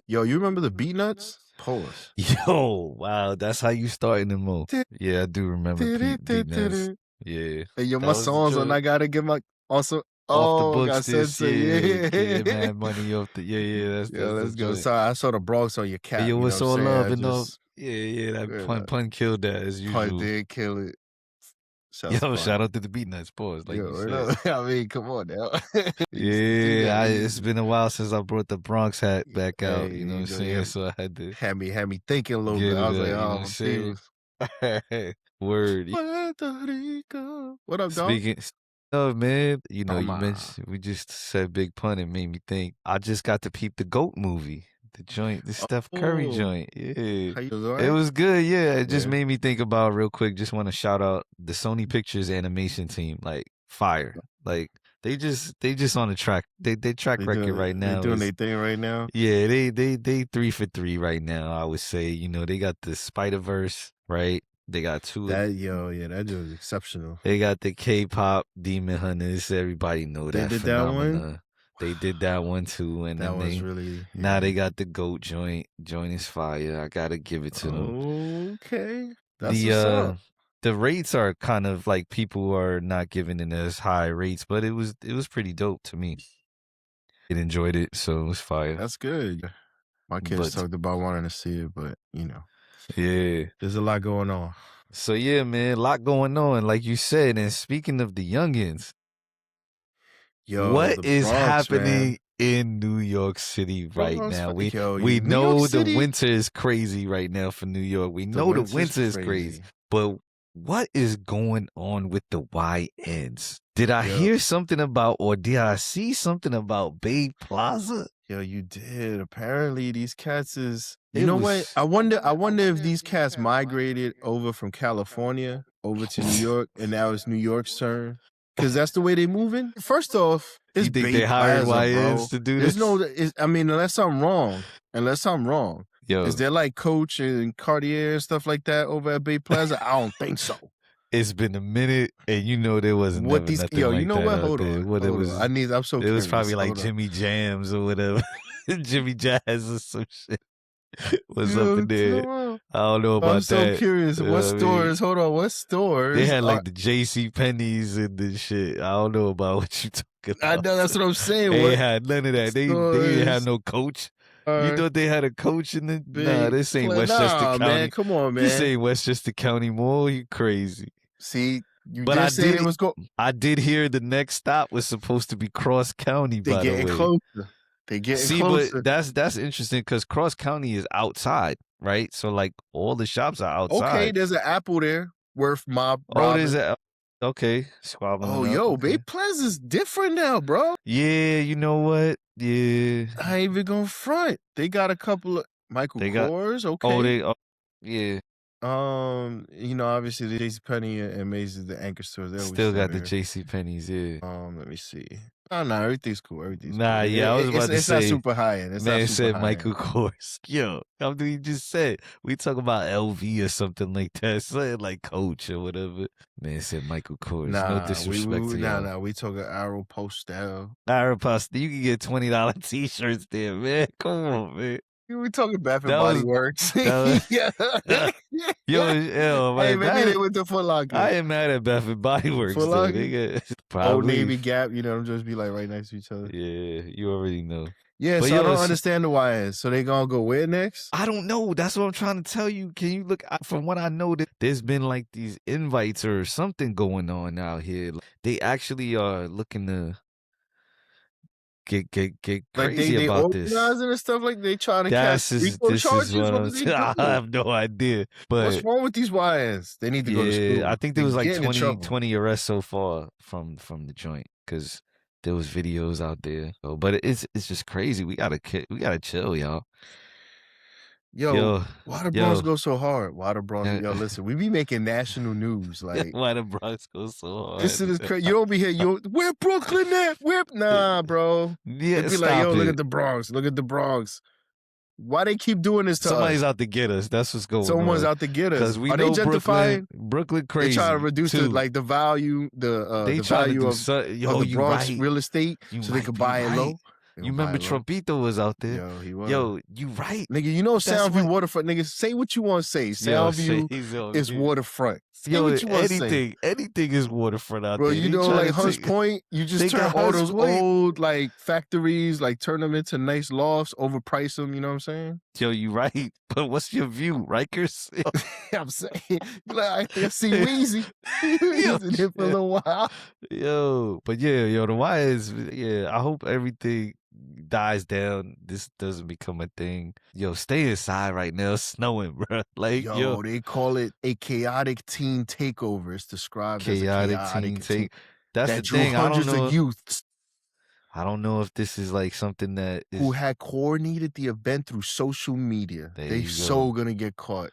Yo, you remember the Beat Nuts? Pause. Yo, wow, that's how you starting them all. Yeah, I do remember Beat Nuts. Yeah. Hey, yo, my songs on I gotta get my also off the books got this yeah. Get mad money off the that's let's go. joint. Sorry, I saw the Bronx on your cap. Hey, yo, what's all love and all? Yeah, that pun killed that as usual. Pun did kill it. Shout out to the Beat Nuts, pause. Like you said. I mean, come on now. It's been a while since I brought the Bronx hat back out. You know what I'm saying? So I had to had me thinking a little bit. I was like, word. What up, dog? Speaking of, man, you know, you mentioned, we just said big pun. It made me think. I just got to peep the GOAT movie. The Steph Curry joint. Yeah. It was good. Yeah. It just made me think about real quick. Just want to shout out the Sony Pictures animation team. Like, fire. Like, they just on the track. They track record right now. They doing their thing right now. Yeah, they 3 for 3 right now, I would say. You know, they got the Spider-Verse, right? They got two. That was exceptional. They got the K-pop Demon Hunters. Everybody know that. They did that one. They did that one too, and that was really. Now they got the GOAT joint. Joint is fire. I gotta give it to them. Okay, that's what's up. The rates are kind of like people are not giving it as high rates, but it was pretty dope to me. I enjoyed it, so it was fire. That's good. My kids talked about wanting to see it, but you know, yeah, there's a lot going on. So yeah, man, a lot going on, like you said. And speaking of the youngins. Yo, what is Bronx, happening in New York City right now? We know the winter is crazy right now for New York. We know the winter is crazy. But what is going on with the YNs? Did I hear something about, or did I see something about Bay Plaza? Yo, you did. Apparently these cats is, you know what? I wonder if these cats migrated over from California over to New York, and now it's New York's turn. Because that's the way they moving. First off, it's you think they hired YNs to do this? I mean, unless I'm wrong. Yo. Is there like Coach and Cartier and stuff like that over at Bay Plaza? I don't think so. It's been a minute, and you know there wasn't nothing like you know that what? Hold on. What it was? I'm so curious. It was probably like Jimmy Jams or whatever, Jimmy Jazz or some shit. What's up in there? I don't know about that. I'm so curious. What stores? Hold on. What stores? They had like the JC Penney's and the shit. I don't know about what you talking about. I know, that's what I'm saying. They had none of that. They didn't have no coach. You thought they had a coach in the... Nah, this ain't Westchester County. Man, come on, man. This ain't Westchester County Mall. You crazy. See, I did hear the next stop was supposed to be Cross County, by the way. They getting closer. They getting closer. But that's interesting because Cross County is outside, right? So like all the shops are outside. Okay, there's an Apple there. Worth Mob. Oh, there's a... Okay. Yo, Bay Plaza's different now, bro. Yeah, you know what? Yeah. I ain't even gonna front. They got a couple of Michael Kors. Okay. Yeah. You know, obviously the JCPenney and Macy's, the anchor stores. They still got the JCPenney's, yeah. Let me see. Oh, no, everything's cool. Yeah, I was about to say. It's not super high end. Man said Michael Kors. Yo, you just said. We talk about LV or something like that. Something like Coach or whatever. Man said Michael Kors. No disrespect to y'all. Nah, we talking Aeropostale. Aeropostale. You can get $20 t-shirts there, man. Come on, man. We talking Bath and Body Works. Yo, man. Hey, maybe they went to Foot Locker. I ain't mad at Bath and Body Works. Foot Locker? Old Navy, Gap, you know, them just be like right next to each other. Yeah, you already know. Yeah, but so I don't understand the YNs. So they gonna go where next? I don't know. That's what I'm trying to tell you. Can you look, from what I know, that there's been like these invites or something going on out here. They actually are looking to get crazy they about this. Organizing and stuff, like they trying to catch charges. I have no idea. But what's wrong with these YNs? They need to go to school. I think there was like 20 arrests so far from the joint because there was videos out there. So, but it's just crazy. We gotta chill, y'all. Yo, why the Bronx go so hard? Why the Bronx? Yo, listen, we be making national news. Like, why the Bronx go so hard? This is crazy. You don't be here. Where Brooklyn at? Nah, bro. Yeah, be like, yo, look at the Bronx. Look at the Bronx. Why they keep doing this to Somebody's out to get us. That's what's going on. Someone's out to get us. Because we Are know they gentrifying? Brooklyn crazy. They try to reduce the value, the value of the Bronx real estate, so they could buy it low. You remember Trumpito was out there? Yo, he was. Yo, you right, nigga. You know Soundview waterfront, nigga. Say what you want to say. Soundview is waterfront. Say what you want to say. Anything is waterfront out bro, there. You know, like Hunts Point, you just turn all those old like factories, like turn them into nice lofts, overprice them. You know what I'm saying? Yo, you right. But what's your view, Rikers? I'm saying, like, I see Weezy. He's in here for a little while. Yo, but yeah, the why is, I hope everything dies down. This doesn't become a thing. Yo, stay inside right now. It's snowing, bro. Like, yo, they call it a chaotic teen takeover. It's described as a chaotic teen That's that the thing. Hundreds of youths. I don't know if this is like something that is... who had coordinated the event through social media. They so gonna get caught.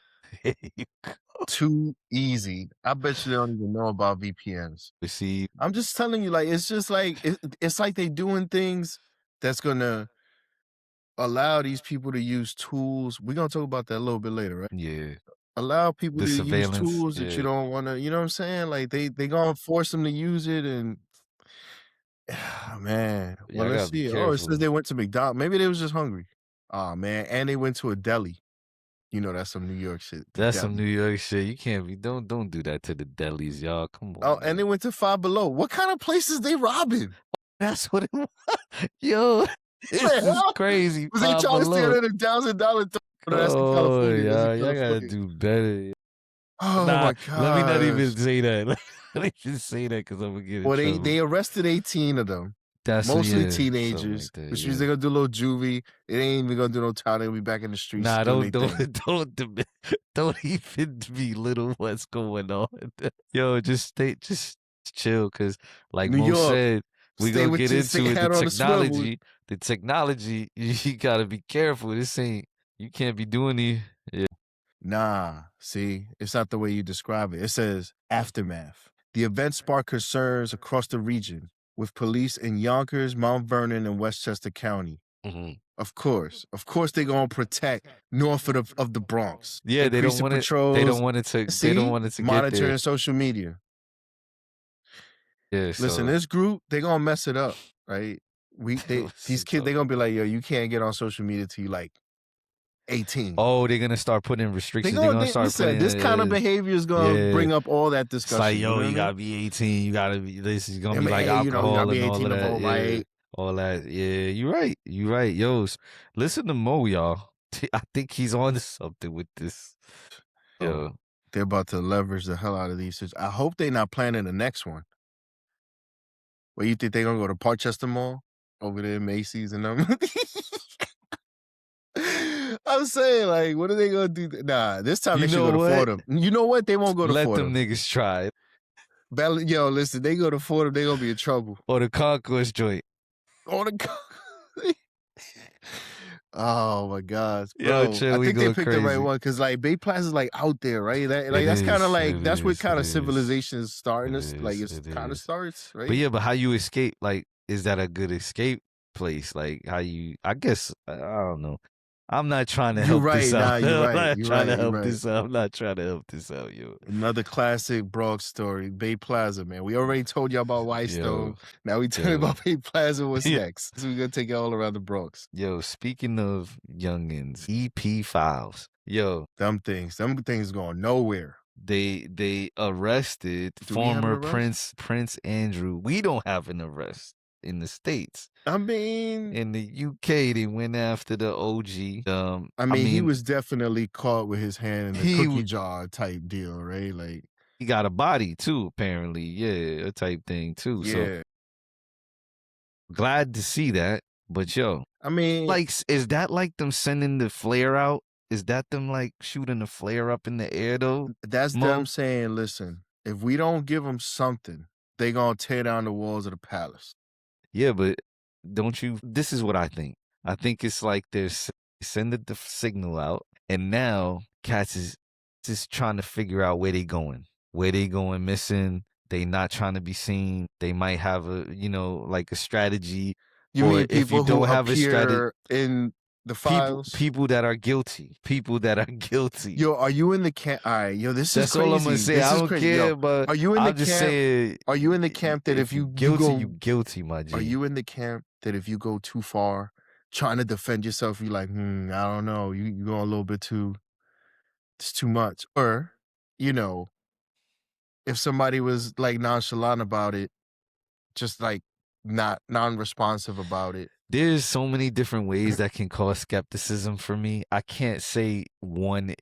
Too easy. I bet you they don't even know about VPNs. See, I'm just telling you, like, it's just like it's like they doing things that's gonna allow these people to use tools. We're gonna talk about that a little bit later, right? Yeah. Allow people to use tools that you don't want to, you know what I'm saying? Like they gonna force them to use it, and man, well, let's see. Oh, it says they went to McDonald's. Maybe they was just hungry. Oh man, and they went to a deli. You know, that's some New York shit. That's some New York shit. You can't be, don't do that to the delis, y'all. Come on. Oh, man. And they went to Five Below. What kind of places they robbing? That's what it was. Yo, this is crazy. Was they trying to steal at $1,000? Oh, y'all gotta do better. Oh my God. Let me not even say that. Let me just say that because I'm gonna get in trouble. They arrested 18 of them. That's mostly teenagers, like which means they're gonna do a little juvie. It ain't even gonna do no time. They'll be back in the streets. Nah, don't even belittle what's going on. Yo, just chill, cause like Mo said, we gonna get into it. The technology, you gotta be careful. This ain't, you can't be doing the. Yeah. Nah, see, it's not the way you describe it. It says aftermath. The event sparked concerns across the region, with police in Yonkers, Mount Vernon, and Westchester County. Mm-hmm. Of course, they're gonna protect north of the Bronx. Yeah, they don't want it. They don't want it to. See? They don't want it to monitoring get there. social media. Yeah. Listen, this group, they gonna mess it up, right? These kids, they gonna be like, yo, you can't get on social media till you like 18. Oh, they're gonna start putting restrictions. They're gonna start putting this kind of behavior is gonna bring up all that discussion. It's like, yo, you gotta be 18. You gotta be. This is gonna be like alcohol and all of that. Right? All that. Yeah, you're right. You're right. Yo, listen to Mo, y'all. I think he's on to something with this. Yo, they're about to leverage the hell out of these. I hope they're not planning the next one. Well, you think they're gonna go to Parkchester Mall over there, Macy's and them? I'm saying, like, what are they gonna do? Nah, this time they should go to Fordham. You know what? They won't go to Fordham. Let them niggas try it. Yo, listen, they go to Fordham, they gonna be in trouble. Or the Concourse joint. Or the oh my gosh, bro! Yo, I think they picked the right one because like Bay Plaza is like out there, right? That's kind of like that's what kind of civilization is starting. It's kind of starts, right? But yeah, but how you escape? Like, is that a good escape place? Like, how you? I guess I don't know. I'm not trying to help this out. I'm not trying to help this out. I'm not trying to help this out, yo. Another classic Bronx story, Bay Plaza, man. We already told y'all about Whitestone. Now we tell you about Bay Plaza. What's next? So we're gonna take you all around the Bronx. Yo, speaking of youngins, EP files. Yo, them things going nowhere. They arrested former Prince Andrew. We don't have an arrest in the States. I mean, in the UK, they went after the OG. I mean, he was definitely caught with his hand in the cookie jar type deal, right? Like, he got a body too, apparently. Yeah, a type thing too. Yeah. So glad to see that. But yo, I mean, like, is that like them sending the flare out? Is that them like shooting the flare up in the air though? That's them saying, listen, if we don't give them something, they gonna tear down the walls of the palace. Yeah, but don't you? This is what I think. I think it's like they're sending the signal out, and now cats is just trying to figure out where they going missing. They not trying to be seen. They might have a, like a strategy. You mean people who don't have a strategy in The files. People that are guilty. People that are guilty. Yo, are you in the camp? All right, yo, this is crazy. That's all I'm gonna say. I don't care, but are you in I'm the just camp? saying. Are you in the camp that if you guilty, go, you guilty, my G? Are you in the camp that if you go too far, trying to defend yourself, you're like, I don't know, you go a little bit too. It's too much, or if somebody was like nonchalant about it, just like not non-responsive about it. There's so many different ways that can cause skepticism for me. I can't say one is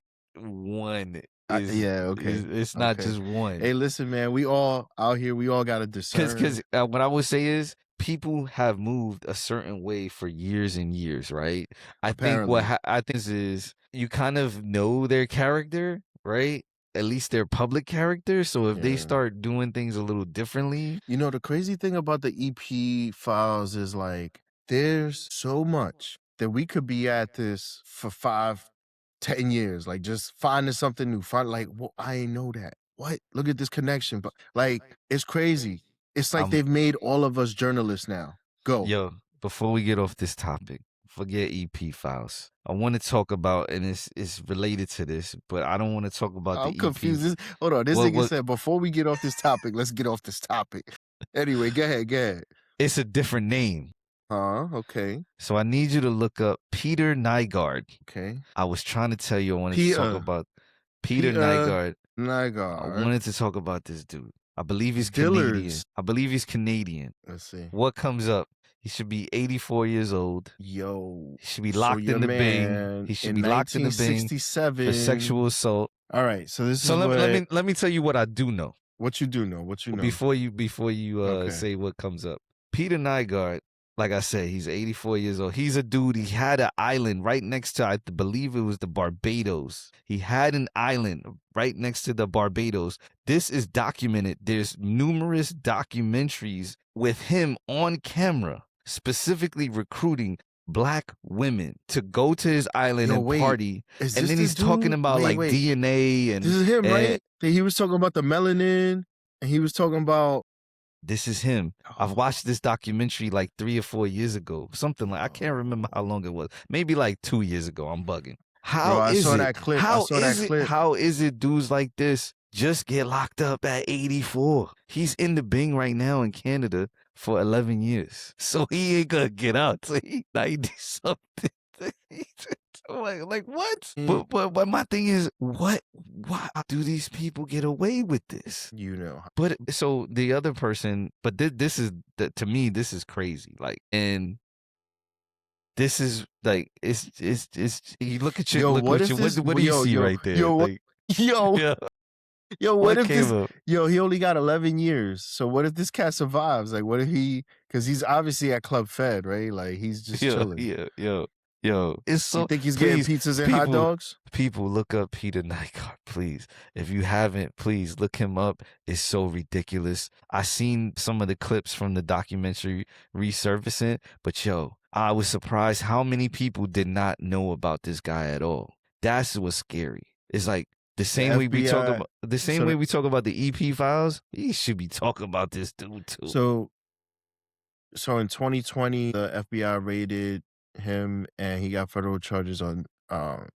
okay. It's not just one. Hey, listen, man, we all out here, we all got to discern. Because what I would say is people have moved a certain way for years and years, right? I think what I think is you kind of know their character, right? At least their public character. So if they start doing things a little differently. The crazy thing about the EP files is like, there's so much that we could be at this for 5-10 years, like just finding something new. Well, I ain't know that. What? Look at this connection. But like, it's crazy. It's like they've made all of us journalists now. Go. Yo, before we get off this topic, forget EP files. I want to talk about, and it's related to this, but I don't want to talk about I'm confused. Hold on. This nigga said, before we get off this topic, let's get off this topic. Anyway, go ahead. It's a different name. Okay. So I need you to look up Peter Nygard. Okay. I was trying to tell you I wanted to talk about Peter Nygard. Nygard. I wanted to talk about this dude. I believe he's Canadian. Let's see. What comes up? He should be 84 years old. Yo. He should be locked in the Bing. He should be locked in the Bing for sexual assault. All right. So this is let me tell you what I do know. What you do know? Before you say what comes up. Peter Nygard, like I said, he's 84 years old. He's a dude. He had an island right next to, I believe it was the Barbados. He had an island right next to the Barbados. This is documented. There's numerous documentaries with him on camera, specifically recruiting Black women to go to his island and party. And then he's talking about DNA and... This is him, right? He was talking about the melanin, and he was talking about... This is him. I've watched this documentary like 3 or 4 years ago. Something like, I can't remember how long it was. Maybe like 2 years ago. I'm bugging. I saw that clip. How is it dudes like this just get locked up at 84? He's in the Bing right now in Canada for 11 years. So he ain't gonna get out till he 90 something. like what? But my thing is, why do these people get away with this? But so the other person, but this is to me, this is crazy. Like, and this is like it's you look at your what do you see right there? What if this? He only got 11 years. So what if this cat survives? Like, what if because he's obviously at Club Fed, right? Like, he's just chilling. Yo, it's so. You think he's getting pizzas and hot dogs? People, look up Peter Nygard, please. If you haven't, please look him up. It's so ridiculous. I seen some of the clips from the documentary Resurgence, but I was surprised how many people did not know about this guy at all. That's what's scary. It's like the same way we talk about the EP files. He should be talking about this dude too. So in 2020, the FBI raided him, and he got federal charges on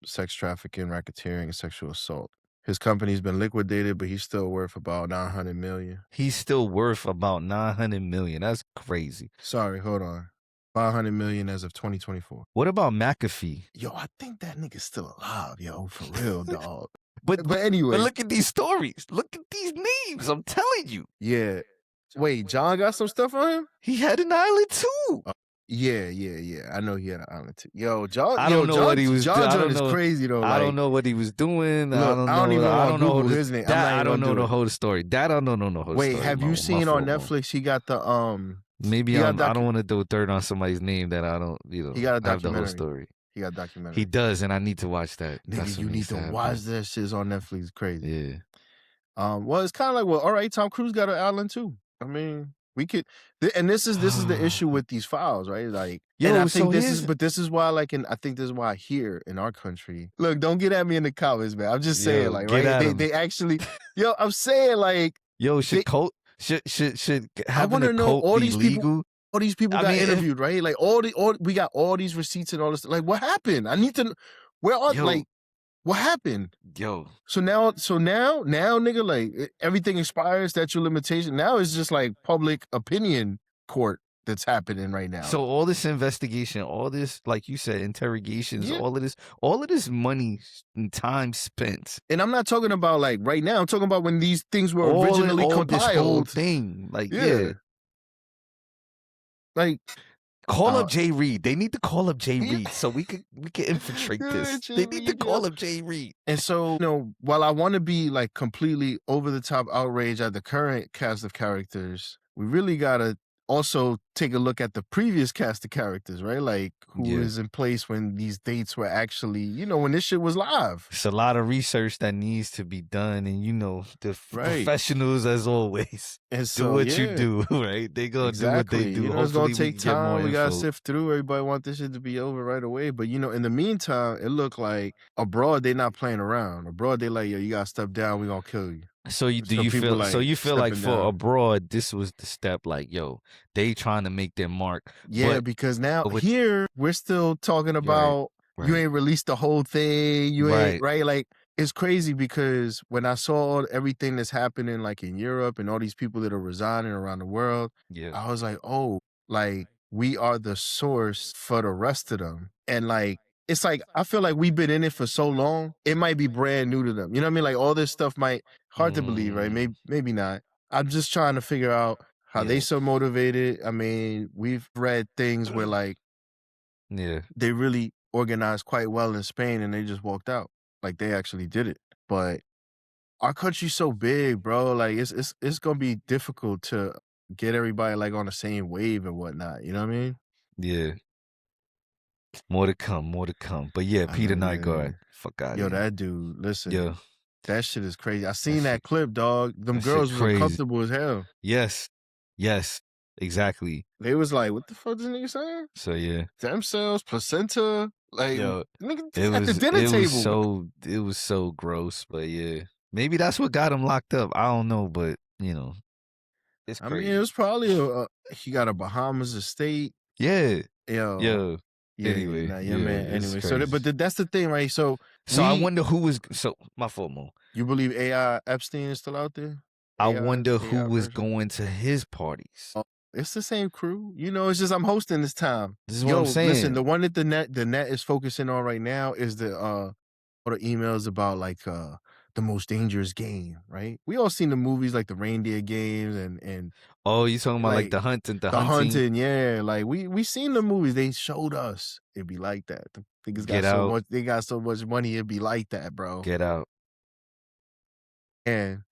sex trafficking, racketeering, and sexual assault. His company's been liquidated, but he's still worth about $900 million. He's still worth about $900 million. That's crazy. Sorry, hold on. $500 million as of 2024. What about McAfee? Yo, I think that nigga's still alive, yo, for real, dog. But anyway. But look at these stories. Look at these names. I'm telling you. Yeah. Wait, John got some stuff on him? He had an island too. Yeah. I know he had an island too. Yo, John. I don't know what he was doing. John is crazy though. I don't know what he was doing. Look, I don't know his name. I don't know the whole story. I don't know the whole story. Wait, have you seen on Netflix? He got the Maybe I don't want to do a third on somebody's name that I don't. He got a documentary. Have the whole story. He got a documentary. He does, and I need to watch that. Nigga, you need to watch that shit on Netflix. It's crazy. Yeah. Well, it's kind of like, all right, Tom Cruise got an island too. I mean, we could, and this is the issue with these files, right? Like, and I think this is why, like, I think this is why here in our country, look, don't get at me in the comments, man. I'm just saying, like, right? They actually, I'm saying, like, should having a cult be legal? all these people got interviewed, right? Like we got all these receipts and all this. Like, what happened? I need to. Where are like? What happened? So now, nigga, like everything expires, statute of limitation. Now it's just like public opinion court that's happening right now. So all this investigation, all this, like you said, interrogations, all of this money and time spent. And I'm not talking about like right now. I'm talking about when these things were originally compiled. This whole thing, like like. Call up Jay Reed. They need to call up Jay Reed so we can infiltrate this. They need to call up Jay Reed. And so, while I want to be like completely over the top outraged at the current cast of characters, we really gotta also take a look at the previous cast of characters, right? Like who was in place when these dates were actually, when this shit was live. It's a lot of research that needs to be done, and the professionals, as always, and so, do what you do, right? They gonna do what they do. It's gonna take time. We gotta sift through. Everybody want this shit to be over right away, but in the meantime, it looked like abroad they not playing around. Abroad they like, yo, you gotta step down. We gonna kill you. So you feel like for down. Abroad, this was the step, like, yo, they trying to make their mark. Yeah, because now here we're still talking about you ain't released the whole thing. You ain't right. Like it's crazy because when I saw everything that's happening like in Europe and all these people that are resigning around the world, I was like, oh, like we are the source for the rest of them. And like it's like I feel like we've been in it for so long, it might be brand new to them. You know what I mean? Like all this stuff might hard to believe, right? Maybe not. I'm just trying to figure out how they so motivated. I mean, we've read things where like they really organized quite well in Spain and they just walked out. Like they actually did it. But our country's so big, bro. Like it's gonna be difficult to get everybody like on the same wave and whatnot. You know what I mean? Yeah. More to come. But yeah, Peter Nygard. Fuck out of here. That dude, listen. That shit is crazy. I seen that clip, dog. Them girls was uncomfortable as hell. Yes, exactly. They was like, what the fuck is this nigga saying? So yeah. Stem cells, placenta, like nigga, it at was, the dinner table. It was so gross, but yeah. Maybe that's what got him locked up. I don't know, but it's crazy. I mean, it was probably he got a Bahamas estate. Yeah. Yo. Anyway, man. Anyway, so but that's the thing, right? So I wonder who was. So my fault, Mo. You believe AI Epstein is still out there? I wonder who was going to his parties. It's the same crew. It's just I'm hosting this time. This is what I'm saying. Listen, the one that the net is focusing on right now is the all the emails about like the most dangerous game, right? We all seen the movies like the reindeer games and oh, you talking about like the hunting? Yeah, like we seen the movies. They showed us it'd be like that. The niggas got so much. They got so much money. It'd be like that, bro. Get out. And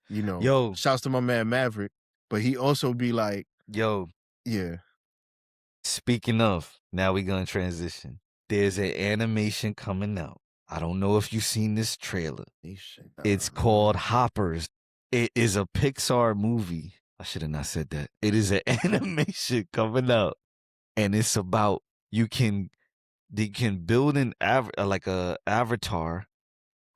shouts to my man Maverick, but he also be like, yeah. Speaking of, now we gonna transition. There's an animation coming out. I don't know if you've seen this trailer. It's called Hoppers. It is a Pixar movie. I should have not said that. It is an animation coming out, and it's about you can build an avatar,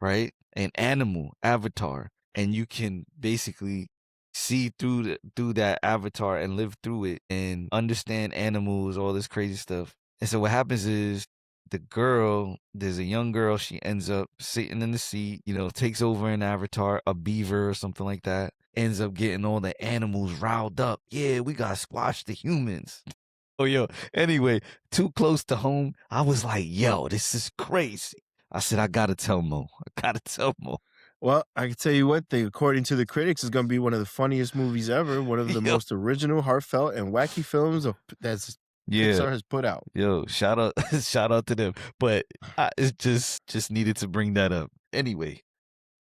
right? An animal avatar, and you can basically see through that avatar and live through it and understand animals, all this crazy stuff. And so what happens is there's a young girl, she ends up sitting in the seat, takes over an avatar, a beaver or something like that, ends up getting all the animals riled up. Yeah, we got to squash the humans. Oh, anyway, too close to home. I was like, yo, this is crazy. I said, I got to tell Mo. Well, I can tell you one thing. According to the critics, it's going to be one of the funniest movies ever, one of the most original, heartfelt, and wacky films that's Pixar has put out. Yo, shout out to them. But it just needed to bring that up. Anyway.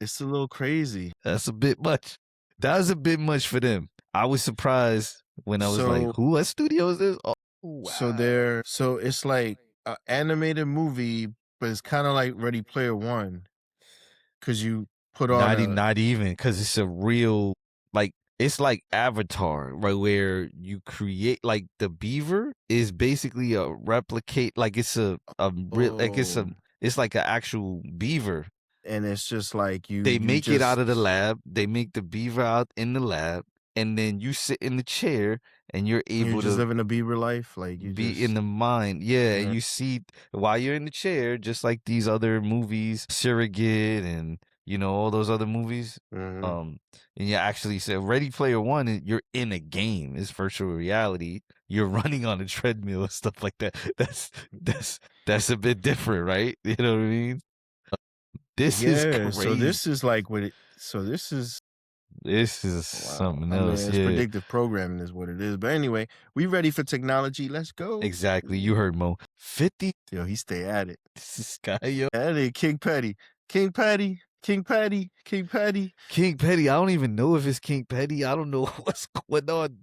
It's a little crazy. That's a bit much. That was a bit much for them. I was surprised when I was like, what studio is this? Oh, wow. So it's like an animated movie, but it's kind of like Ready Player One. Because you put on not even, because it's a real, like, it's like Avatar, right? Where you create, like, the beaver is basically a replicate, like it's it's like an actual beaver. And it's just like they make it out of the lab. They make the beaver out in the lab. and then you sit in the chair and you're able just to living a Bieber life, like you be just in the mind. Yeah, and you see while you're in the chair, just like these other movies, Surrogate and all those other movies. And you actually said Ready Player One, and you're in a game. It's virtual reality. You're running on a treadmill and stuff like that. That's a bit different, right? You know what I mean? This is crazy. So this is like what it. So this is something I else. mean, it's predictive programming is what it is. But anyway, we ready for technology. Let's go. Exactly. You heard Mo. 50. Yo, he stay at it. This guy, yo. That is King Petty. King Petty. King Petty. King Petty. King Petty. I don't even know if it's King Petty. I don't know what's going on.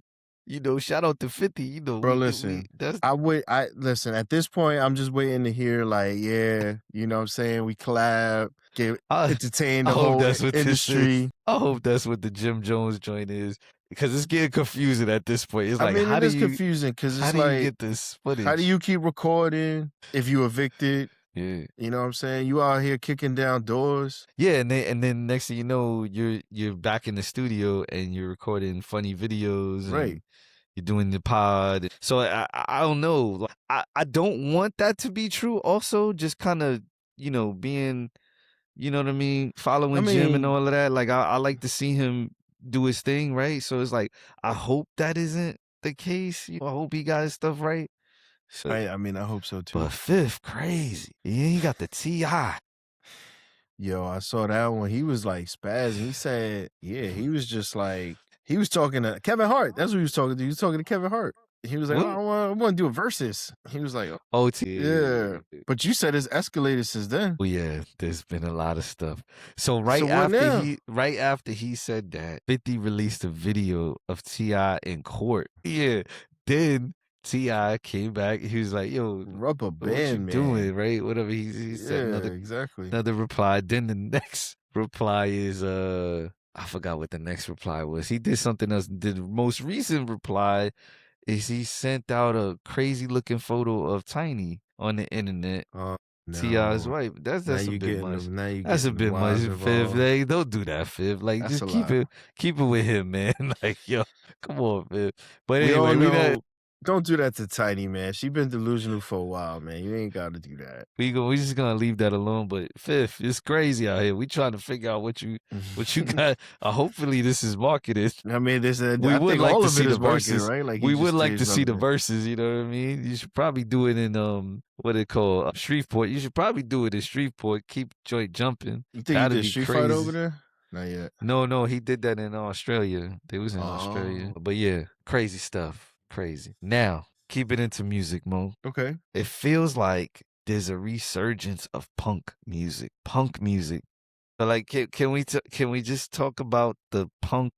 Shout out to 50. Bro, listen. I listen, at this point, I'm just waiting to hear, like, yeah, you know what I'm saying? We collab, entertain the whole industry. I hope that's what the Jim Jones joint is, because it's getting confusing at this point. It's like, it is confusing because it's like, you get this footage? How do you keep recording if you evicted? Yeah. You know what I'm saying? You out here kicking down doors. Yeah, and then next thing you know, you're back in the studio and you're recording funny videos. And right. You're doing the pod. So I don't know. I don't want that to be true. Also, just kind of, being, you know what I mean, following Jim and all of that. Like I like to see him do his thing, right? So it's like, I hope that isn't the case. I hope he got his stuff right. So, I hope so too. But Fifth, crazy. Yeah, he got the T.I. Yo, I saw that one. He was like spazzing. He said, yeah, he was just like, he was talking to Kevin Hart. That's what he was talking to. He was talking to Kevin Hart. He was like, I want to do a versus. He was like, yeah. But you said it's escalated since then. Well, yeah, there's been a lot of stuff. So right after he said that, 50 released a video of T.I. in court. Yeah. Then T.I. came back. He was like, yo, rubber band, what you man. doing, right? Whatever. He said another reply. Then the next reply is I forgot what the next reply was. He did something else. The most recent reply is he sent out a crazy looking photo of Tiny on the internet. No. T.I.'s wife. That's a bit much. That's a bit much, Fifth. Like, don't do that, Fifth. Like, just keep it with him, man. Like, yo, come on, Fifth. But anyway, don't do that to Tiny, man. She been delusional for a while, man. You ain't got to do that. We just gonna leave that alone. But Fifth, it's crazy out here. We trying to figure out what you got. Hopefully, this is marketed. I mean, we would like to see the verses, right? Like we would like to see the verses. You know what I mean? You should probably do it in what they call Shreveport. You should probably do it in Shreveport. Keep joint jumping. You think he did Street Fight over there? Not yet. No, he did that in Australia. They was in Australia. But yeah, crazy stuff. Crazy. Now, keep it into music, Mo. Okay. It feels like there's a resurgence of punk music. So like, can we just talk about the punk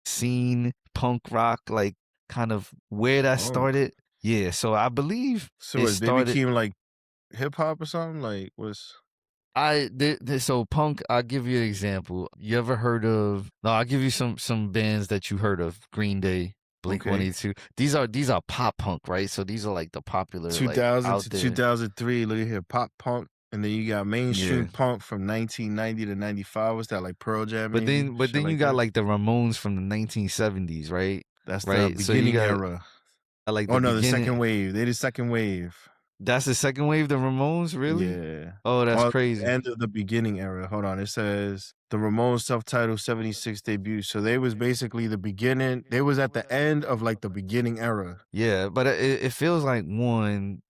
scene, punk rock, like kind of where that started? Yeah. So I believe they became like hip hop or something. Like so punk. I'll give you an example. You ever heard of? No, I'll give you some bands that you heard of. Green Day. Blink-182. These are pop punk, right? So these are like the popular 2000 to 2003. Look at here, pop punk, and then you got mainstream punk from 1990 to 95. What's that, like Pearl Jam? But then you got like the Ramones from the 1970s, right? That's the beginning era. The second wave. They did second wave. That's the second wave, the Ramones, really? Yeah. Oh, that's crazy. End of the beginning era. Hold on. It says the Ramones self-titled 76 debut. So they was basically the beginning. They was at the end of like the beginning era. Yeah, but it feels like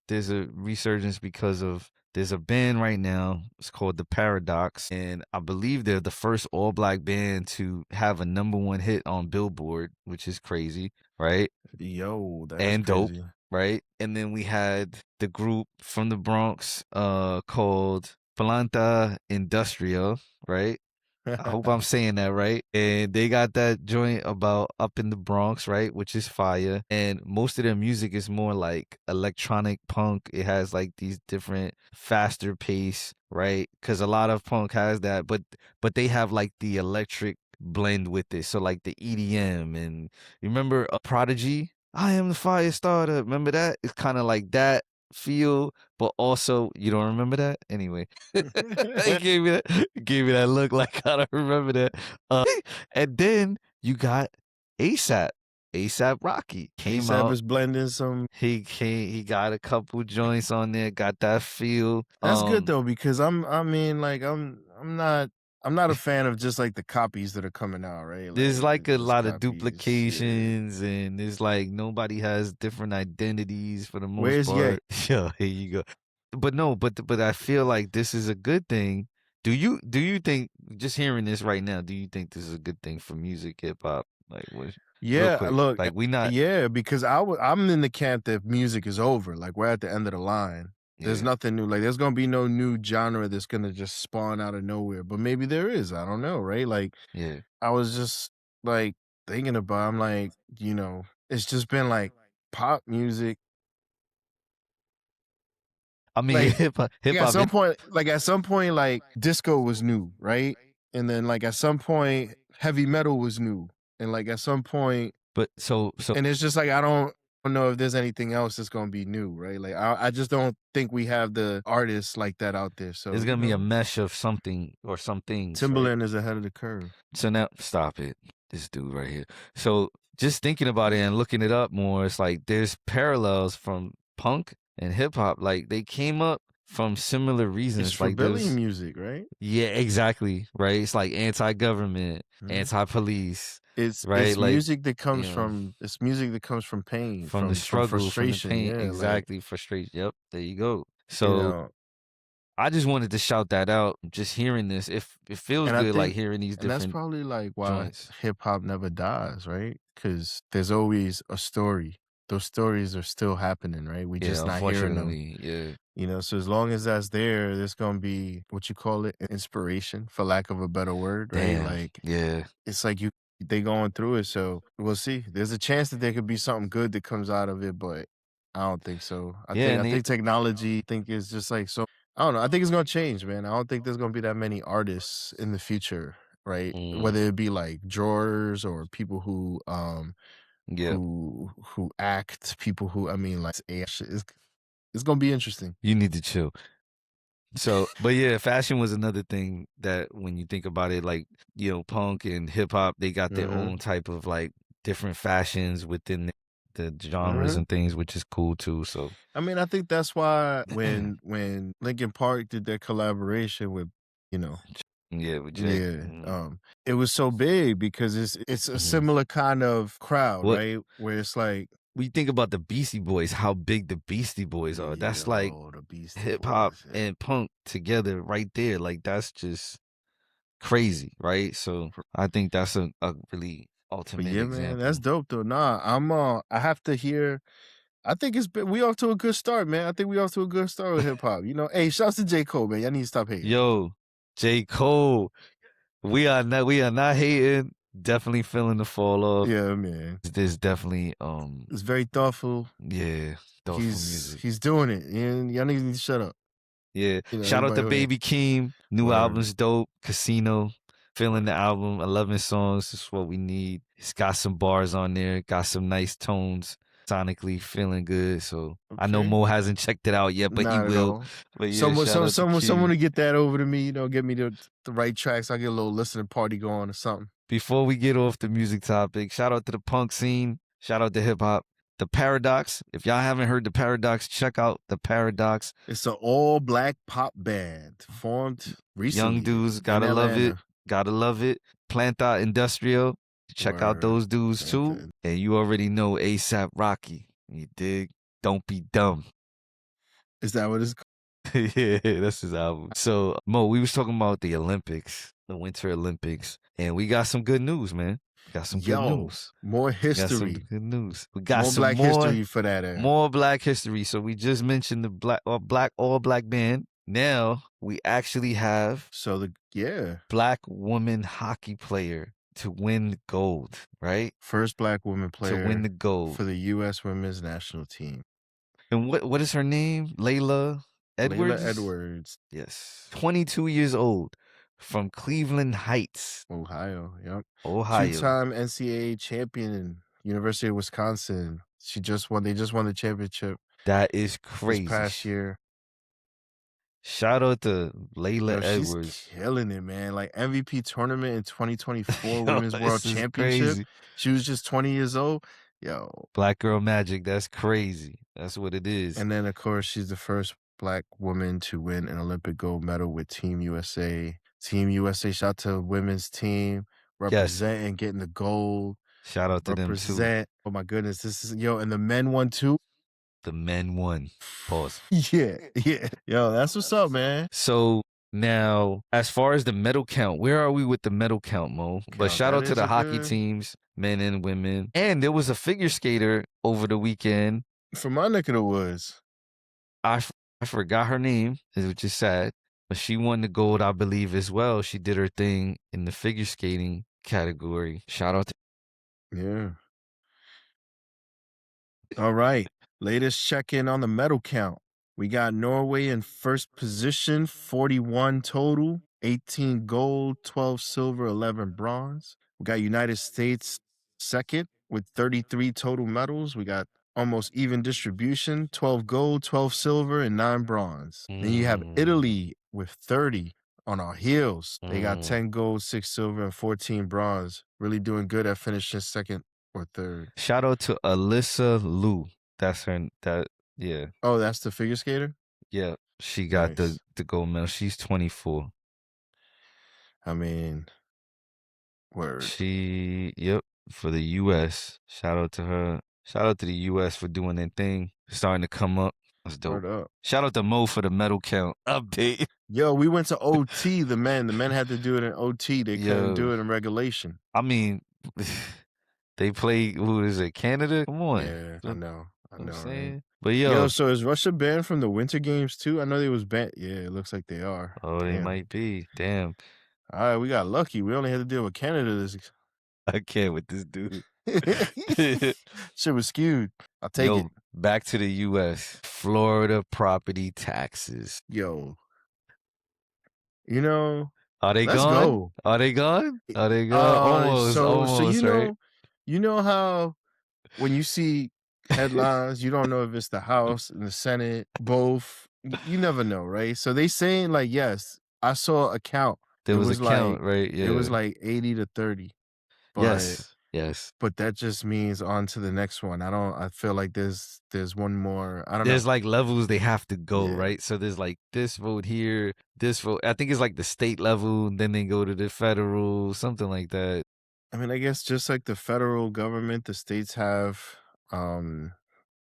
there's a resurgence because of there's a band right now. It's called The Paradox. And I believe they're the first all-black band to have a #1 hit on Billboard, which is crazy, right? Yo, that's and crazy. Dope. Right? And then we had the group from the Bronx called Planta Industrial, right? I hope I'm saying that right. And they got that joint about Up in the Bronx, right? Which is fire. And most of their music is more like electronic punk. It has like these different faster pace, right? Because a lot of punk has that, but they have like the electric blend with it. So like the EDM, and you remember Prodigy? I am the fire starter. Remember that? It's kind of like that feel, but also you don't remember that anyway. He gave me that look like I don't remember that. And then you got ASAP Rocky came A$AP out. is blending some. He got a couple joints on there, got that feel. That's good though, because I'm not a fan of just like the copies that are coming out, right? There's like a just lot of copies. duplications, and there's like nobody has different identities for the most Where's part. Ye? Yo, here you go. But no, but I feel like this is a good thing. Do you think, just hearing this right now, do you think this is a good thing for music, hip hop? Like, what? Real Yeah, quick, look, like we not. yeah, because I'm in the camp that music is over. Like we're at the end of the line. There's Yeah, nothing new. Like there's gonna be no new genre that's gonna just spawn out of nowhere. But maybe there is. I don't know, right? Like yeah. I was just like thinking about. I'm like, it's just been like pop music. I mean, Like hip like at hop. some point, like disco was new, right? And then like at some point, heavy metal was new, and like at some point, But so and it's just like I don't know if there's anything else that's gonna be new, right? Like I just don't think we have the artists like that out there. So it's gonna be a mesh of something or some things. Timberland right? is ahead of the curve. So now, stop it. This dude right here. So just thinking about it and looking it up more, it's like there's parallels from punk and hip hop. Like they came up from similar reasons. It's Like rebellion music, right? yeah, exactly. Right. It's like anti-government, anti-police. Right. It's Like, music that comes from pain, from the struggle, from the frustration. pain. Yeah, Exactly. Frustration. Yep. There you go. you So know, I just wanted to shout that out. Just hearing this, if it feels and I good, like think, hearing these and that's different probably like why joints. hip hop never dies, right? Because there's always a story. Those stories are still happening, right? We Yeah, just not hearing them. unfortunately, yeah. So as long as that's there's gonna be what you call it, inspiration, for lack of a better word, right? Damn. Like Yeah. it's like they going through it, so we'll see. There's a chance that there could be something good that comes out of it, but I don't think so. Yeah, and I they think technology, is just like so. I don't know. I think it's gonna change, man. I don't think there's gonna be that many artists in the future, right? Whether it be like drawers or people who yeah. who act, people who like it's gonna be interesting. You need to chill. So, but yeah, fashion was another thing that when you think about it, like, punk and hip hop, they got their own type of like different fashions within the genres and things, which is cool too. So, I mean, I think that's why when Linkin Park did their collaboration with, yeah, with Jake. it was so big because it's a similar kind of crowd, What right? Where it's like we think about the Beastie Boys, how big the Beastie Boys are. That's like hip hop and punk together right there. Like that's just crazy, right? So I think that's a really ultimate example. Man, that's dope though. Nah, I have to hear. I think we off to a good start, man. I think we off to a good start with hip hop. Hey, shouts to J. Cole, man. Y'all need to stop hating. Yo, J. Cole. We are not hating. Definitely feeling the fall off. Yeah, man. There's definitely it's very thoughtful. Yeah, thoughtful music. He's doing it. Y'all niggas need to shut up. Yeah. Shout out to Baby Keem. New album's dope. Casino. Feeling the album. 11 songs. That's what we need. It's got some bars on there. Got some nice tones. Sonically feeling good. So I know Mo hasn't checked it out yet, but he will. But yeah, someone to get that over to me, get me the right tracks. I'll get a little listening party going or something. Before we get off the music topic, shout out to the punk scene. Shout out to hip hop. The Paradox. If y'all haven't heard the Paradox, check out the Paradox. It's an all-black pop band formed recently. Young dudes, gotta love it. Gotta love it. Planta Industrial. Check out those dudes too. And you already know A$AP Rocky. You dig? Don't be dumb. Is that what it's called? Yeah, that's his album. So, Mo, we was talking about the Olympics, the Winter Olympics, and we got some good news, man. Got some good news. More history. Got some good news. We got more some black history for that era. More black history. So we just mentioned the all black band. Now we actually have black woman hockey player to win gold, right? First black woman player to win the gold for the U.S. women's national team. And what is her name? Layla Edwards? Layla Edwards. Yes. 22 years old from Cleveland Heights. Ohio, yep. Ohio. Two-time NCAA champion, University of Wisconsin. They just won the championship. That is crazy. This past year. Shout out to Layla Yo, she's Edwards. killing it, man. Like MVP tournament in 2024 Yo, Women's World this is Championship. crazy. She was just 20 years old. Yo. Black girl magic. That's crazy. That's what it is. And then, of course, she's the first Black woman to win an Olympic gold medal with Team USA. Team USA, shout out to women's team, representing, getting the gold. Shout out to them too. Oh my goodness, this is and the men won too. The men won. Pause. Yeah. Yo, that's what's up, man. So now, as far as the medal count, where are we with the medal count, Mo? But shout out to the hockey teams, men and women. And there was a figure skater over the weekend. From my neck of the woods. I forgot her name, which is sad. But she won the gold, I believe, as well. She did her thing in the figure skating category. Shout out to... Yeah. All right. Latest check-in on the medal count. We got Norway in first position, 41 total, 18 gold, 12 silver, 11 bronze. We got United States second with 33 total medals. We got almost even distribution, 12 gold, 12 silver, and 9 bronze. Then you have Italy with 30 on our heels. They got 10 gold, 6 silver, and 14 bronze. Really doing good at finishing second or third. Shout out to Alyssa Liu. That's her. Yeah. Oh, that's the figure skater? Yeah. She got the gold medal. She's 24. I mean, word. Yep, for the U.S. Shout out to her. Shout out to the U.S. for doing their thing. Starting to come up. That's dope. Word up. Shout out to Mo for the medal count update. Yo, we went to OT, the men. The men had to do it in OT. They couldn't do it in regulation. I mean, they play, who is it, Canada? Come on. Yeah, I know. I'm saying. Right? But yo, so is Russia banned from the Winter Games too? I know they was banned. Yeah, it looks like they are. Oh, they might be. Damn. All right, we got lucky. We only had to deal with Canada this. I can't with this dude. Shit was skewed. I'll take it. Back to the U.S. Florida property taxes. Yo. You know, are they let's gone? Go. Are they gone? Are they gone? Almost, so right? You know how when you see headlines, you don't know if it's the House and the Senate, both. You never know, right? So they saying like, yes, I saw a count. There was a count, right? Yeah. It was like 80 to 30. But, yes. But that just means on to the next one. I feel like there's one more. I don't know. There's like levels they have to go, right? So there's like this vote here, this vote. I think it's like the state level, then they go to the federal, something like that. I mean, I guess just like the federal government, the states have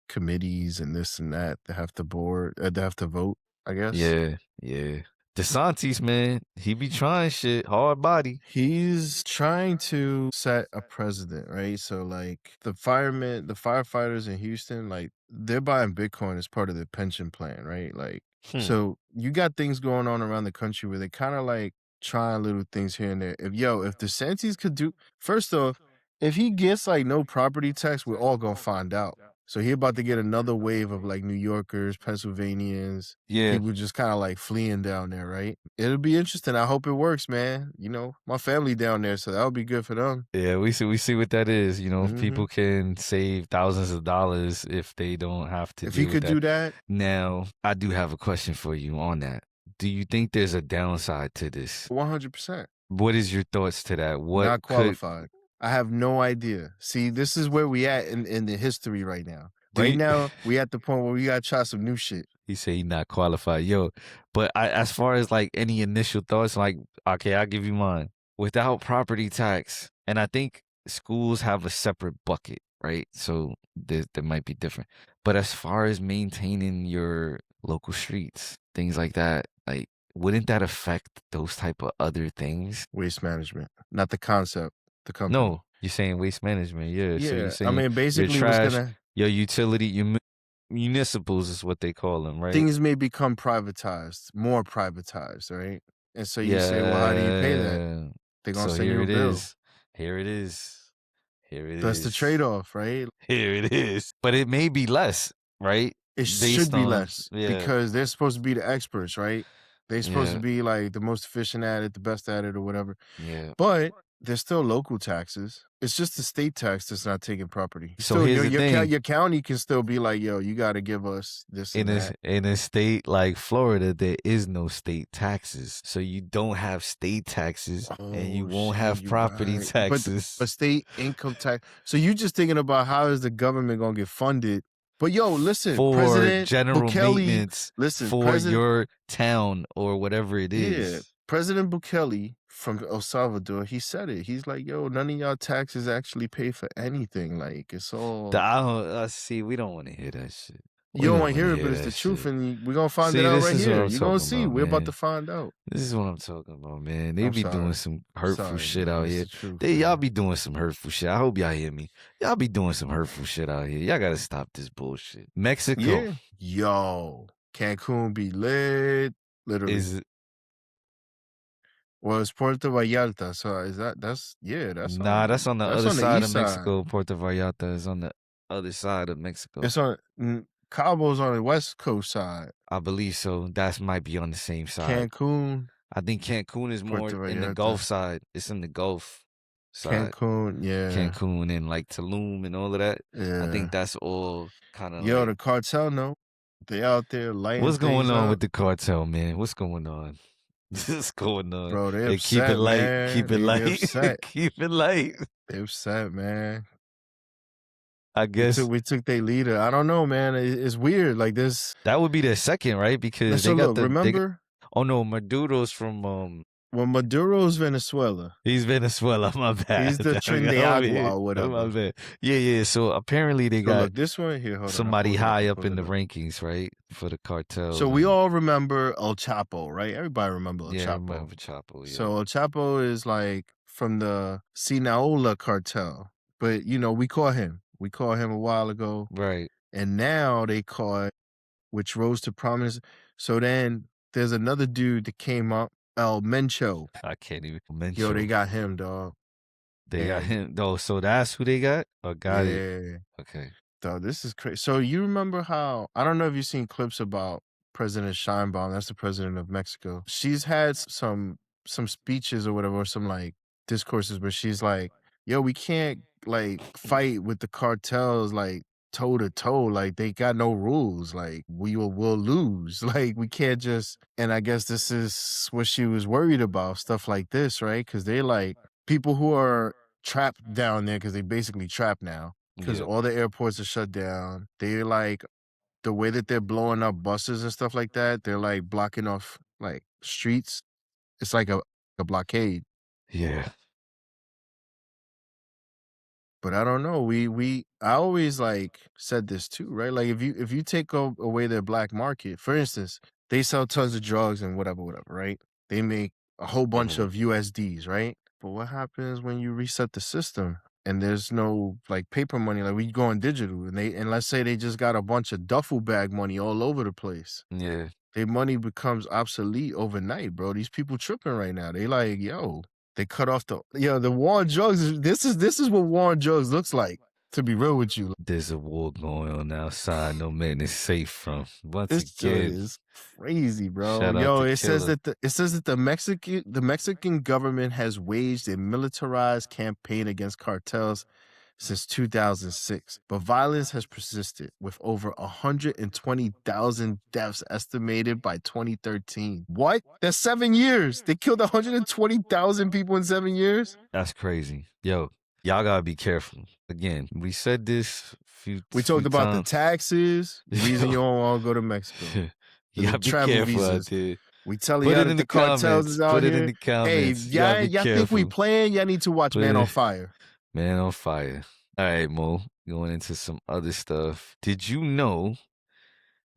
committees and this and that. They have to they have to vote, I guess. Yeah. DeSantis, man, he be trying shit, hard body. He's trying to set a precedent, right? So like the firefighters in Houston, like they're buying Bitcoin as part of their pension plan, right? Like, so you got things going on around the country where they kind of like trying little things here and there. If DeSantis could do, first off, if he gets like no property tax, we're all gonna find out. So he about to get another wave of like New Yorkers, Pennsylvanians, people just kind of like fleeing down there, right? It'll be interesting. I hope it works, man. You know, my family down there, so that would be good for them. Yeah, we see what that is. You know, if people can save thousands of dollars if they don't have to. If he could do that. Now, I do have a question for you on that. Do you think there's a downside to this? 100%. What is your thoughts to that? What not qualified? I have no idea. See, this is where we at in the history right now. Now, we at the point where we got to try some new shit. He said he not qualified. Yo, but as far as like any initial thoughts, like, okay, I'll give you mine. Without property tax, and I think schools have a separate bucket, right? So there might be different. But as far as maintaining your local streets, things like that, like, wouldn't that affect those type of other things? Waste management, not the concept. The company. No, you're saying waste management. Yeah. So you're saying, I mean, basically, your trash, your utility, your municipals is what they call them, right? Things may become privatized, more privatized, right? And so you say, well, how do you pay that? They're going to send you a bill. Here it is. That's the trade-off, right? Here it is. But it may be less, right? It should be less because they're supposed to be the experts, right? They're supposed to be like the most efficient at it, the best at it or whatever. Yeah. But There's still local taxes. It's just the state tax that's not taking property. So here's the thing. Your county can still be like, yo, you got to give us this and that. In a state like Florida, there is no state taxes. So you don't have state taxes and you won't have property taxes. But state income tax. So you just thinking about how is the government going to get funded? But yo, listen, for President general Bukele, maintenance for your town or whatever it is. Yeah, President Bukele from El Salvador, he said it. He's like, yo, none of y'all taxes actually pay for anything. Like, it's all... I see, we don't want to hear that shit. You don't want to hear it, but it's the truth, and we're going to find it out right here. You're going to see. We're about to find out. This is what I'm talking about, man. They be doing some hurtful shit out here. Y'all be doing some hurtful shit. I hope y'all hear me. Y'all be doing some hurtful shit out here. Y'all got to stop this bullshit. Mexico. Yeah. Yo, Cancun be lit. Literally. Well, it's Puerto Vallarta, so is that's nah, that's on the other side of Mexico. Puerto Vallarta is on the other side of Mexico. It's on Cabo's on the west coast side. I believe so. That might be on the same side. Cancun. I think Cancun is more in the Gulf side. It's in the Gulf side. Cancun, yeah. Cancun and like Tulum and all of that. Yeah. I think that's all kind of. Yo, the cartel, no, they out there lighting. What's going on with the cartel, man? What's going on? What's going on? Bro, they upset, keep it light. Man. Keep it light. Keep it light. They upset, man. I guess we took their leader. I don't know, man. It's weird. Like this. That would be their second, right? Because they got remember? Oh no, Maduro's from Well, Maduro's Venezuela. He's Venezuela. My bad. He's the Trinidad or whatever. My bad. Yeah. So apparently they got look, this one here. Somebody high up in the rankings, right, for the cartel. So we all remember El Chapo, right? Everybody remember El Chapo. I remember Chapo. Yeah. So El Chapo is like from the Sinaloa cartel, but we caught him. We caught him a while ago, right? And now they caught, which rose to prominence. So then there's another dude that came up. El Mencho. I can't even Mencho. Yo, they got him, dog. They got him, though. So that's who they got? Or got it? Okay. Dog, this is crazy. So you remember how, I don't know if you've seen clips about President Sheinbaum. That's the president of Mexico. She's had some speeches or whatever, or some like discourses where she's like, yo, we can't like fight with the cartels like toe to toe, like they got no rules, like we'll lose, like we can't just. And I guess this is what she was worried about, stuff like this, right? Because they like people who are trapped down there, because they basically trapped now because all the airports are shut down. They like the way that they're blowing up buses and stuff like that. They're like blocking off like streets. It's like a blockade. Yeah. But I don't know. I always like said this too, right? Like if you take away their black market, for instance, they sell tons of drugs and whatever, right? They make a whole bunch of USDs, right? But what happens when you reset the system and there's no like paper money? Like we go on digital, and let's say they just got a bunch of duffel bag money all over the place. Yeah, their money becomes obsolete overnight, bro. These people tripping right now. They like, yo. They cut off the war on drugs. This is what war on drugs looks like. To be real with you, there's a war going on outside. No man is safe from. This is crazy, bro. It says that the Mexican government has waged a militarized campaign against cartels since 2006, but violence has persisted with over 120,000 deaths estimated by 2013. What? That's 7 years. They killed 120,000 people in 7 years? That's crazy. Yo, y'all gotta be careful. Again, we said this we talked about the taxes, the reason you don't want to go to Mexico. You gotta be careful visas. Out there. We telling y'all that the cartels is out here. Put it in the comments. Hey, y'all think we playing? Y'all need to watch Man on Fire. Man on Fire. All right, Mo, going into some other stuff. Did you know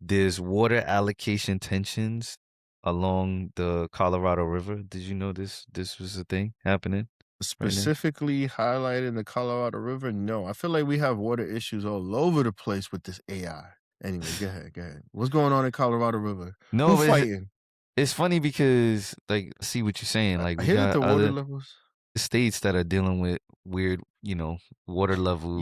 there's water allocation tensions along the Colorado River? Did you know this was a thing happening? Specifically highlighted in the Colorado River? No. I feel like we have water issues all over the place with this AI. Anyway, go ahead. What's going on in Colorado River? No, who's fighting? It's funny because, like, see what you're saying. Like, we got the water levels. States that are dealing with weird, water level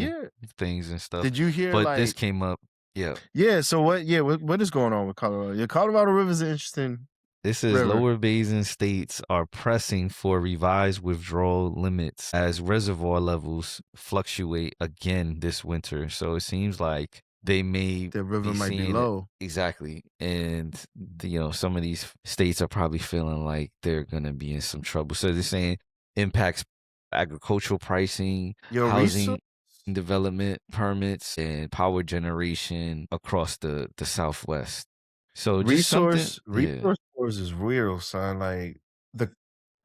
things and stuff. Did you hear? But this came up. Yeah. Yeah. So what? Yeah. What is going on with Colorado? Yeah, Colorado River is interesting. It says lower basin states are pressing for revised withdrawal limits as reservoir levels fluctuate again this winter. So it seems like they may the river be might be seeing it low. exactly, and some of these states are probably feeling like they're gonna be in some trouble. So they're saying impacts agricultural pricing, housing development permits, and power generation across the Southwest. So just something, resource wars is real, son. Like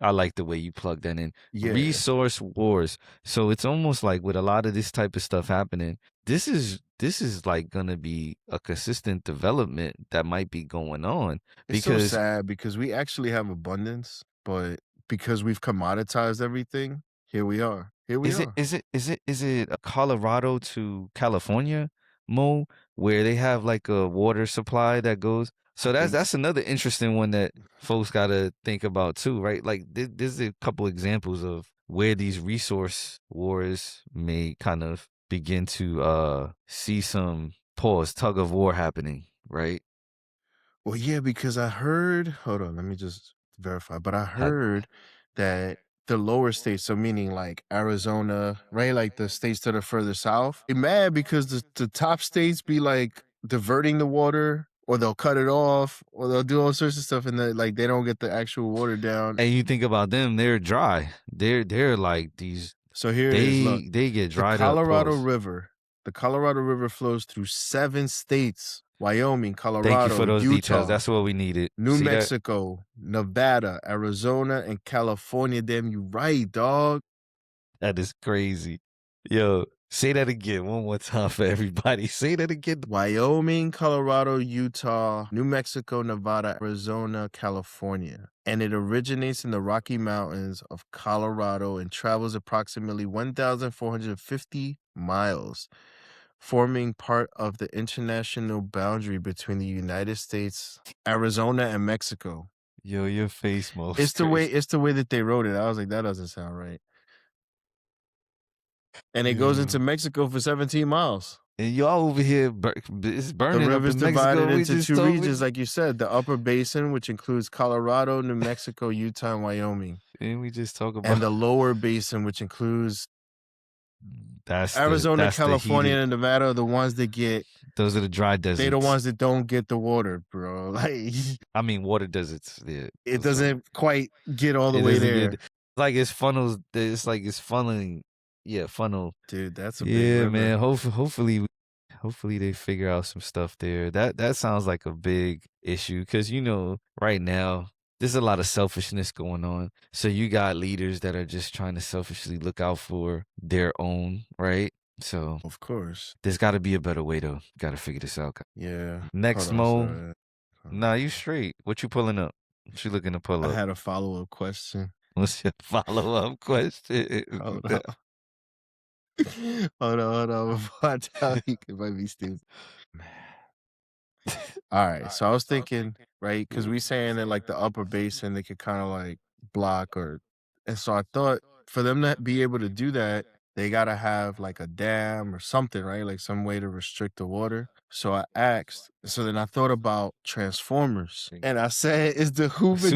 I like the way you plug that in. Yeah. Resource wars. So it's almost like with a lot of this type of stuff happening, this is like gonna be a consistent development that might be going on. It's so sad because we actually have abundance, but because we've commoditized everything, here we are. Is it a Colorado to California, Mo, where they have like a water supply that goes? So that's another interesting one that folks got to think about too, right? Like there's a couple examples of where these resource wars may kind of begin to see some tug of war happening, right? Well, yeah, because I heard, hold on, let me just verify, but I heard that the lower states, so meaning like Arizona, right? Like the states that are further south, they mad because the top states be like diverting the water, or they'll cut it off, or they'll do all sorts of stuff, and then like they don't get the actual water down. And you think about them, they're dry. They're like these. So here it is. Look, they get dried the Colorado River. The Colorado River flows through 7 states: Wyoming, Colorado, Thank you for those Utah, details. That's what we needed. New Mexico, Nevada, Arizona, and California. Damn, you right, dog. That is crazy. Yo, say that again one more time for everybody. Say that again. Wyoming, Colorado, Utah, New Mexico, Nevada, Arizona, California. And it originates in the Rocky Mountains of Colorado and travels approximately 1,450 miles, forming part of the international boundary between the United States, Arizona, and Mexico. Yo, your face, Mo. It's the way that they wrote it. I was like, that doesn't sound right. And it goes into Mexico for 17 miles. And y'all over here, it's burning. The river's divided into 2 regions, like you said. The upper basin, which includes Colorado, New Mexico, Utah, and Wyoming. And we just talk about. And the lower basin, which includes Arizona, California, and Nevada, are the ones that get. Those are the dry deserts. They're the ones that don't get the water, bro. Like, I mean, water deserts. Yeah, it doesn't quite get all the way there. Like it's funnels. It's like it's funneling. Yeah, funnel. Dude, that's a big river. Man. Hopefully they figure out some stuff there. That sounds like a big issue because right now there's a lot of selfishness going on. So you got leaders that are just trying to selfishly look out for their own, right? So of course, there's got to be a better way though. Got to figure this out. Yeah. Next, Mo. Nah, you straight. What you pulling up? What you looking to pull up? I had a follow-up question. What's your follow-up question? Hold on. Hold on. Before I tell you, it might be stupid. All right. So I was thinking, right, because we saying that like the upper basin, they could kind of like block and so I thought for them to be able to do that, they got to have like a dam or something, right? Like some way to restrict the water. So I asked, so then I thought about transformers and I said, is the Hoover.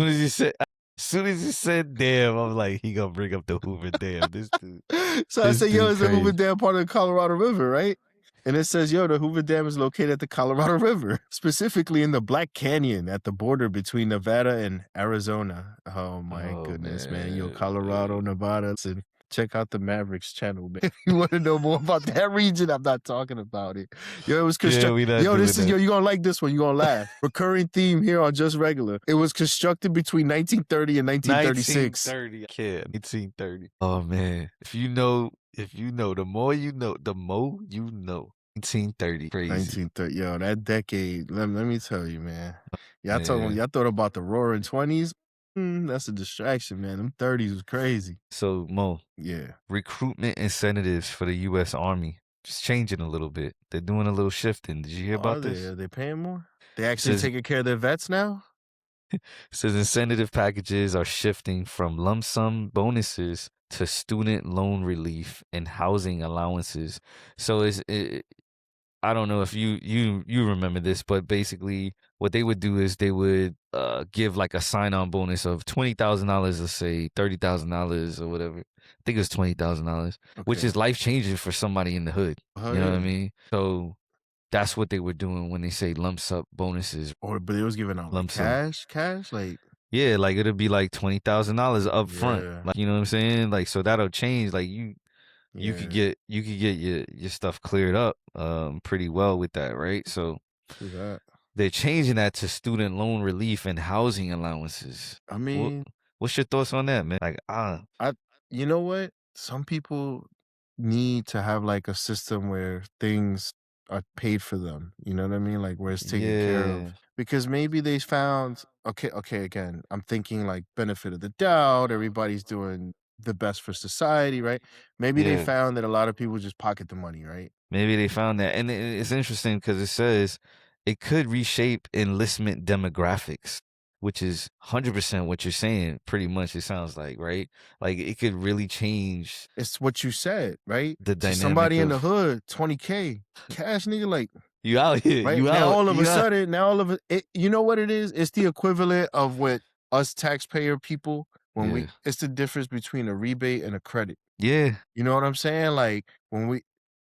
As soon as you said dam, I'm like, he gonna bring up the Hoover Dam. This dude. So I said, yo, is the Hoover Dam part of the Colorado River, right? And it says, yo, the Hoover Dam is located at the Colorado River, specifically in the Black Canyon at the border between Nevada and Arizona. Oh, my goodness, man. Yo, Colorado, Nevada. And check out the Mavericks channel, man. You want to know more about that region? I'm not talking about it. Yo, it was constructed. Yo, you're going to like this one. You're going to laugh. Recurring theme here on Just Regular. It was constructed between 1930 and 1936. 1930. Oh, man. If you know, the more you know, the more you know. 1930. Crazy. 1930. Yo, that decade, let me tell you, man. Y'all thought about the roaring 20s? That's a distraction, man. Them 30s was crazy. So, Mo. Yeah. Recruitment incentives for the U.S. Army. Just changing a little bit. They're doing a little shifting. Did you hear about this? Are they paying more? They actually taking care of their vets now? Says incentive packages are shifting from lump sum bonuses to student loan relief and housing allowances. So I don't know if you remember this, but basically what they would do is they would give like a sign-on bonus of $20,000, let's say $30,000 or whatever. I think it was $20,000, which is life-changing for somebody in the hood. You know what I mean? So that's what they were doing when they say lump sum bonuses. But it was giving out like cash, like yeah, like it'll be like $20,000 up front. Like, you know what I'm saying? Like, so that'll change. Like you could get your stuff cleared up pretty well with that, right? So they're changing that to student loan relief and housing allowances. I mean, what's your thoughts on that, man? Like, you know what? Some people need to have like a system where things are paid for them. You know what I mean? Like where it's taken care of. Because maybe they found okay, again, I'm thinking like benefit of the doubt, everybody's doing the best for society, right? Maybe they found that a lot of people just pocket the money, right? Maybe they found that. And it's interesting because it says it could reshape enlistment demographics, which is 100% what you're saying, pretty much, it sounds like, right? Like, it could really change. It's what you said, right? The dynamic somebody in the hood, $20K, cash, nigga, like, you out here. Right? You now, out, all of a sudden, you know what it is? It's the equivalent of what us taxpayer people, when it's the difference between a rebate and a credit. Yeah. You know what I'm saying? Like, when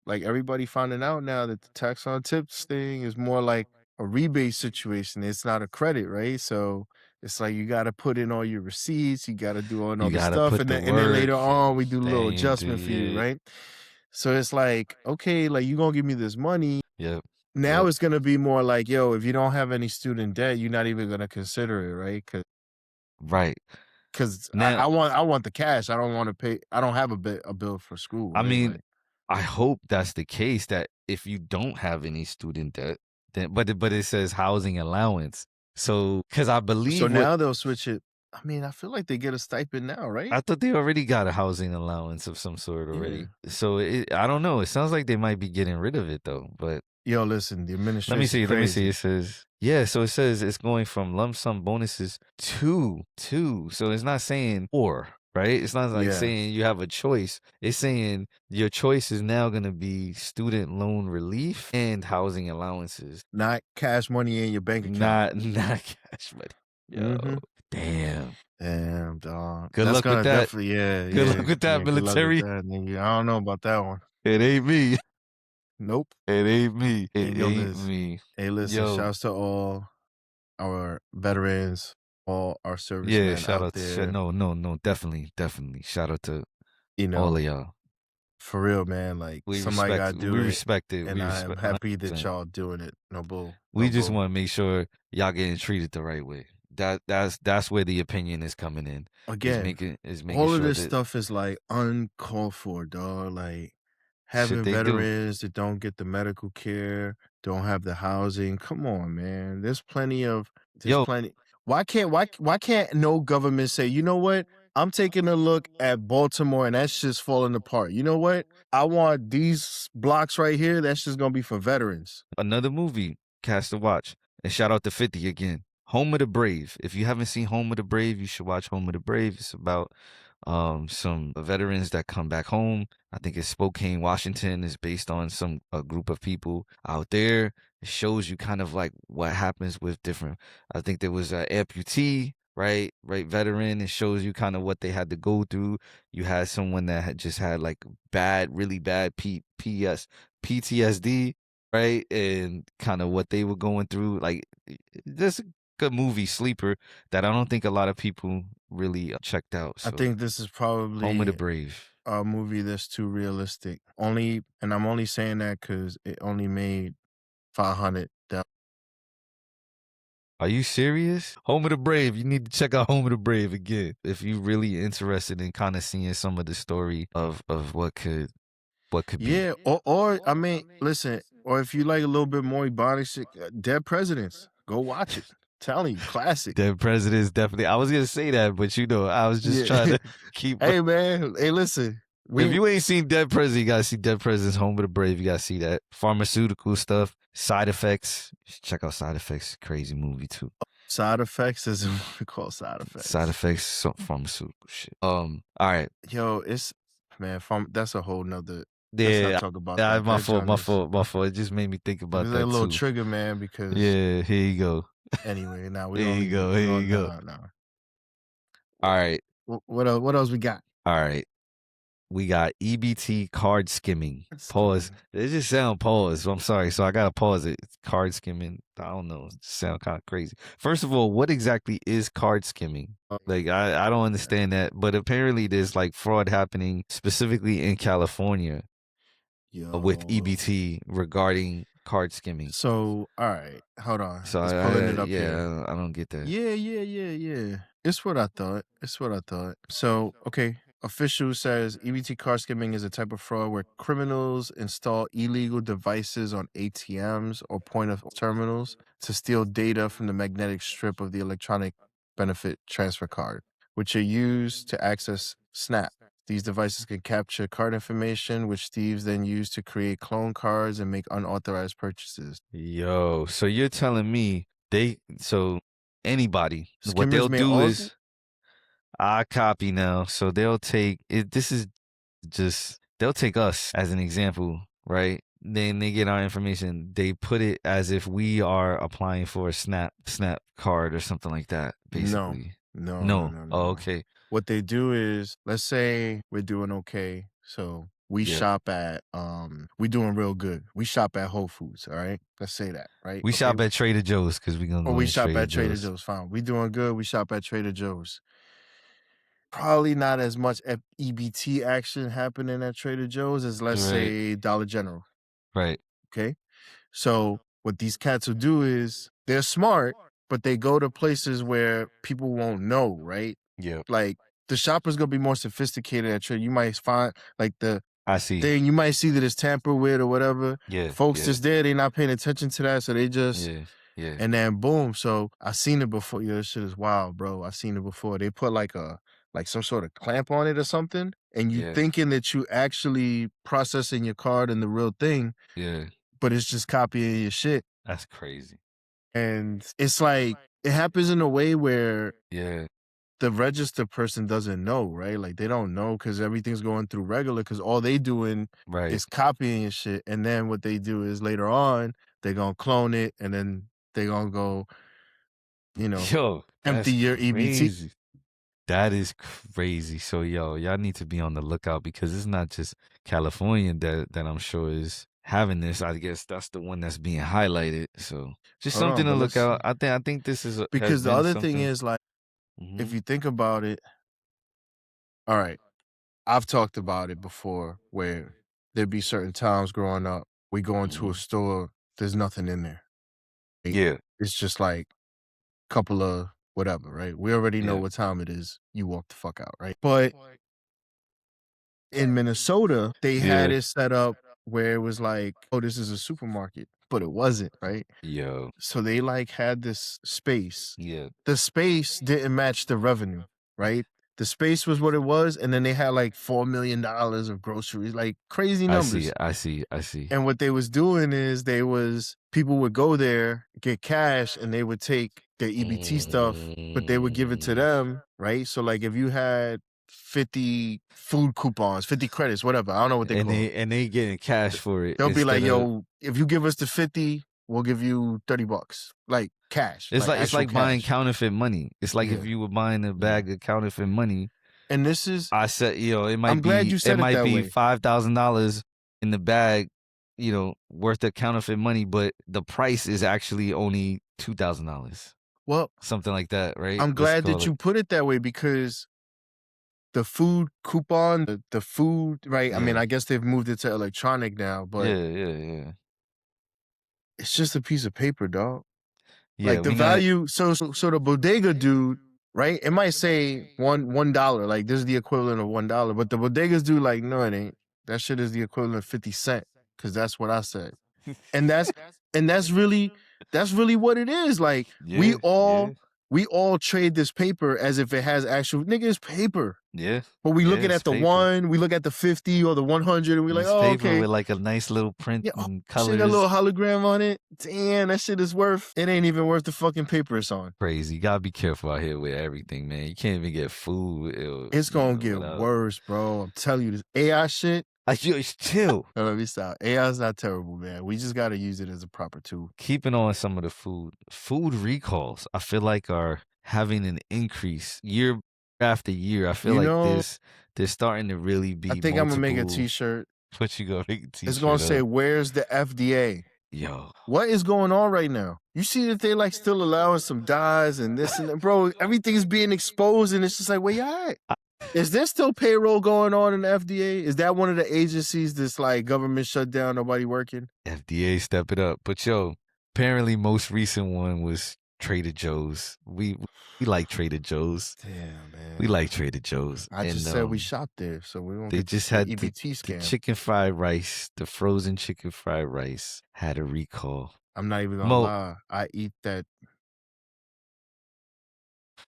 everybody finding out now that the tax on tips thing is more like a rebate situation. It's not a credit, right? So it's like you got to put in all your receipts, you got to do all the stuff, and then later on we do a little adjustment for you, right? So it's like, okay, like you gonna give me this money. Yep. Now it's gonna be more like, yo, if you don't have any student debt, you're not even gonna consider it, right? Because I want the cash. I don't want to pay. I don't have a bill for school. I right? mean, I hope that's the case, that if you don't have any student debt, then but it says housing allowance. So because I believe so now they'll switch it. I mean, I feel like they get a stipend now, right? I thought they already got a housing allowance of some sort already. So I don't know. It sounds like they might be getting rid of it though. But yo, listen, the administration. Let me see. It says so it says it's going from lump sum bonuses to. So it's not saying or. Right? It's not like saying you have a choice. It's saying your choice is now going to be student loan relief and housing allowances. Not cash money in your bank account. Not cash money. Yo, damn, dog. Good luck with that. Good luck with that, military. I don't know about that one. It ain't me. Nope. It ain't me. It ain't me. Hey, listen, shouts to all our veterans, all our servicemen shout out there. No, definitely. Shout out to all of y'all. For real, man. Like somebody got to do it. We respect it. And I'm happy that y'all doing it. No bull. We just want to make sure y'all getting treated the right way. That's where the opinion is coming in. Again, is making all sure of this stuff is like uncalled for, dog. Like having veterans that don't get the medical care, don't have the housing. Come on, man. There's plenty. Why can't no government say, you know what? I'm taking a look at Baltimore and that's just falling apart. You know what? I want these blocks right here. That's just gonna be for veterans. Another movie, cast to watch. And shout out to 50 again. Home of the Brave. If you haven't seen Home of the Brave, you should watch Home of the Brave. It's about some veterans that come back home. I think it's Spokane, Washington. It's based on a group of people out there. It shows you kind of like what happens with different. I think there was an amputee, right, veteran. It shows you kind of what they had to go through. You had someone that had just had like really bad PTSD, right, and kind of what they were going through. Like this. Good movie, Sleeper, that I don't think a lot of people really checked out. So. I think this is probably Home of the Brave, a movie that's too realistic. And I'm only saying that because it only made $500. Are you serious? Home of the Brave. You need to check out Home of the Brave again if you're really interested in kind of seeing some of the story of what could be. Yeah, or I mean, listen, or if you like a little bit more Ebonic shit, Dead Presidents, go watch it. Telling you, classic. Dead Presidents, definitely. I was gonna say that, but I was just trying to keep. Hey man, hey listen. If you ain't seen Dead President, you gotta see Dead Presidents, Home of the Brave. You gotta see that. Pharmaceutical stuff, Side Effects. Check out Side Effects. Crazy movie too. Side Effects is a movie called Side Effects. Side Effects, pharmaceutical shit. All right. Yo, it's man, that's a whole nother let's Yeah, not talk about that. my That fault, John my is fault, my fault. It just made me think it about was like a that little too. trigger, man, because Yeah, here you go. anyway, now we're Here gonna you leave it. go, We're here gonna you go. no. All right, What else we got? all right. We got EBT card skimming. Pause. It just sound pause. I'm sorry. So I gotta pause it. It's card skimming. I don't know. It just sound kind of crazy. First of all, what exactly is card skimming? Like I don't understand that. But apparently there's like fraud happening specifically in California with EBT regarding card skimming. So all right, hold on. So It's pulling it up here. I don't get that. Yeah. It's what I thought. So, okay. Official says EBT card skimming is a type of fraud where criminals install illegal devices on ATMs or point of terminals to steal data from the magnetic strip of the electronic benefit transfer card, which are used to access SNAP. These devices can capture card information, which thieves then use to create clone cards and make unauthorized purchases. Yo, so you're telling me anybody, what Skimmers they'll may do also is I copy now. So they'll take it. This is just, they'll take us as an example, right? Then they get our information. They put it as if we are applying for a snap card or something like that, basically. No. Oh, okay. What they do is, let's say we're doing okay. So we shop at we doing real good. We shop at Whole Foods, all right? Let's say that, right? We shop at Trader Joe's because we're gonna go we in shop Trader at Trader Joe's. Joe's. Fine. We doing good. We shop at Trader Joe's. Probably not as much EBT action happening at Trader Joe's as, let's say, Dollar General. Right. Okay. So what these cats will do is they're smart, but they go to places where people won't know, right? Yeah. Like the shopper's gonna be more sophisticated at Trader. You might find like the I see thing, you might see that it's tampered with or whatever. Yeah. Folks just there, they not paying attention to that, so they just Yeah. And then boom. So I seen it before. Yeah, this shit is wild, bro. I seen it before. They put like some sort of clamp on it or something, and you thinking that you actually processing your card and the real thing. Yeah. But it's just copying your shit. That's crazy. And it's like it happens in a way where the register person doesn't know, right? Like they don't know because everything's going through regular because all they doing is copying your shit. And then what they do is later on, they're gonna clone it and then they're gonna go, empty your EBT. That is crazy. So y'all need to be on the lookout because it's not just California that I'm sure is having this. I guess that's the one that's being highlighted. So just something to look out. I think this is because the other thing is like if you think about it, all right, I've talked about it before where there'd be certain times growing up, we go into a store, there's nothing in there. Yeah. It's just like a couple of whatever, right? We already know what time it is. You walk the fuck out, right? But in Minnesota, they had it set up where it was like, oh, this is a supermarket, but it wasn't, right? Yo. So they like had this space. Yeah. The space didn't match the revenue, right? The space was what it was, and then they had like $4 million of groceries, like crazy numbers. I see. And what they was doing is people would go there, get cash, and they would take their EBT stuff, but they would give it to them, right? So like if you had 50 food coupons, 50 credits, whatever, I don't know what they call it. And they getting cash for it. They'll be like, yo, if you give us the 50, we'll give you $30, like cash. It's like buying counterfeit money. It's like if you were buying a bag of counterfeit money. And this is, I said, it might I'm glad you said it might be way. $5,000 in the bag, worth of counterfeit money, but the price is actually only $2,000. Well, something like that, right? I'm glad that you put it that way because the food coupon, the food, right? I mean, I guess they've moved it to electronic now, but yeah. It's just a piece of paper, dog. Yeah, like the value. So the bodega dude, right? It might say $1, like this is the equivalent of $1, but the bodegas dude, like, no, it ain't. That shit is the equivalent of 50 cents, because that's what I said. And that's really what it is. Like we all trade this paper as if it has actual it's paper. Yeah. But we looking at the paper. 1, we look at the 50 or the 100, and we're like, oh, paper okay. With like a nice little print and colors. Shit, a little hologram on it. Damn, that shit is it ain't even worth the fucking paper it's on. Crazy. You gotta be careful out here with everything, man. You can't even get food. It's gonna get worse, bro. I'm telling you, this AI shit, Yo, chill. No, let me stop. AI is not terrible, man. We just got to use it as a proper tool. Keeping on some of the food recalls, I feel like are having an increase year after year. I feel like there's starting to really be I think I'm gonna make a T-shirt. What you gonna make a T-shirt? It's gonna say, "Where's the FDA?" Yo, what is going on right now? You see that they like still allowing some dyes and this and that, bro. Everything's being exposed, and it's just like, wait, all right. Is there still payroll going on in the FDA? Is that one of the agencies that's like government shutdown, nobody working? FDA, step it up. But yo, apparently most recent one was Trader Joe's. We like Trader Joe's. Damn, man. We like Trader Joe's. I just said we shopped there, so we won't. They just had the chicken fried rice, the frozen chicken fried rice had a recall. I'm not even gonna lie. I eat that.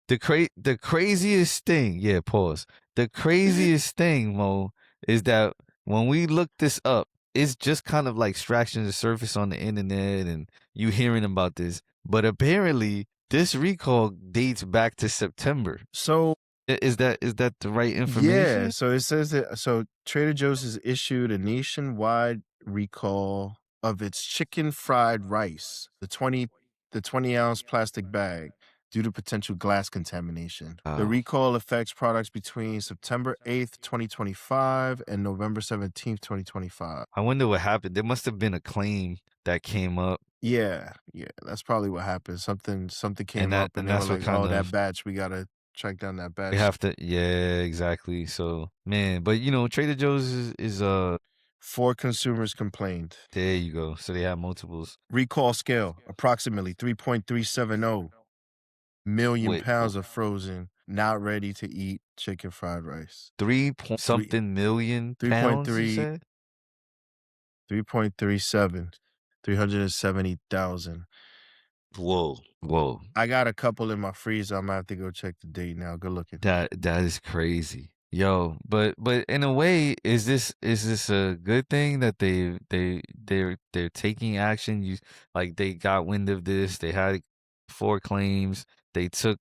The craziest thing, yeah, pause. The craziest thing, Mo, is that when we look this up, it's just kind of like scratching the surface on the internet and you hearing about this. But apparently, this recall dates back to September. So is that the right information? Yeah. So it says that. So Trader Joe's has issued a nationwide recall of its chicken fried rice, the 20-ounce plastic bag, due to potential glass contamination. The recall affects products between September 8th, 2025 and November 17th, 2025. I wonder what happened. There must have been a claim that came up. Yeah, that's probably what happened. Something came up, and that's what like, that batch, we gotta track down that batch. We have to, yeah, exactly. So, man, but you know, Trader Joe's is 4 consumers complained. There you go. So they have multiples. Recall scale, approximately 3.370 million pounds of frozen, not ready to eat chicken fried rice. 3.something million pounds, 3.37, 370,000. Whoa. I got a couple in my freezer. I'm gonna have to go check the date now. Good looking. That is crazy. Yo, but in a way, is this a good thing that they're taking action? You like they got wind of this, they had 4 claims, they took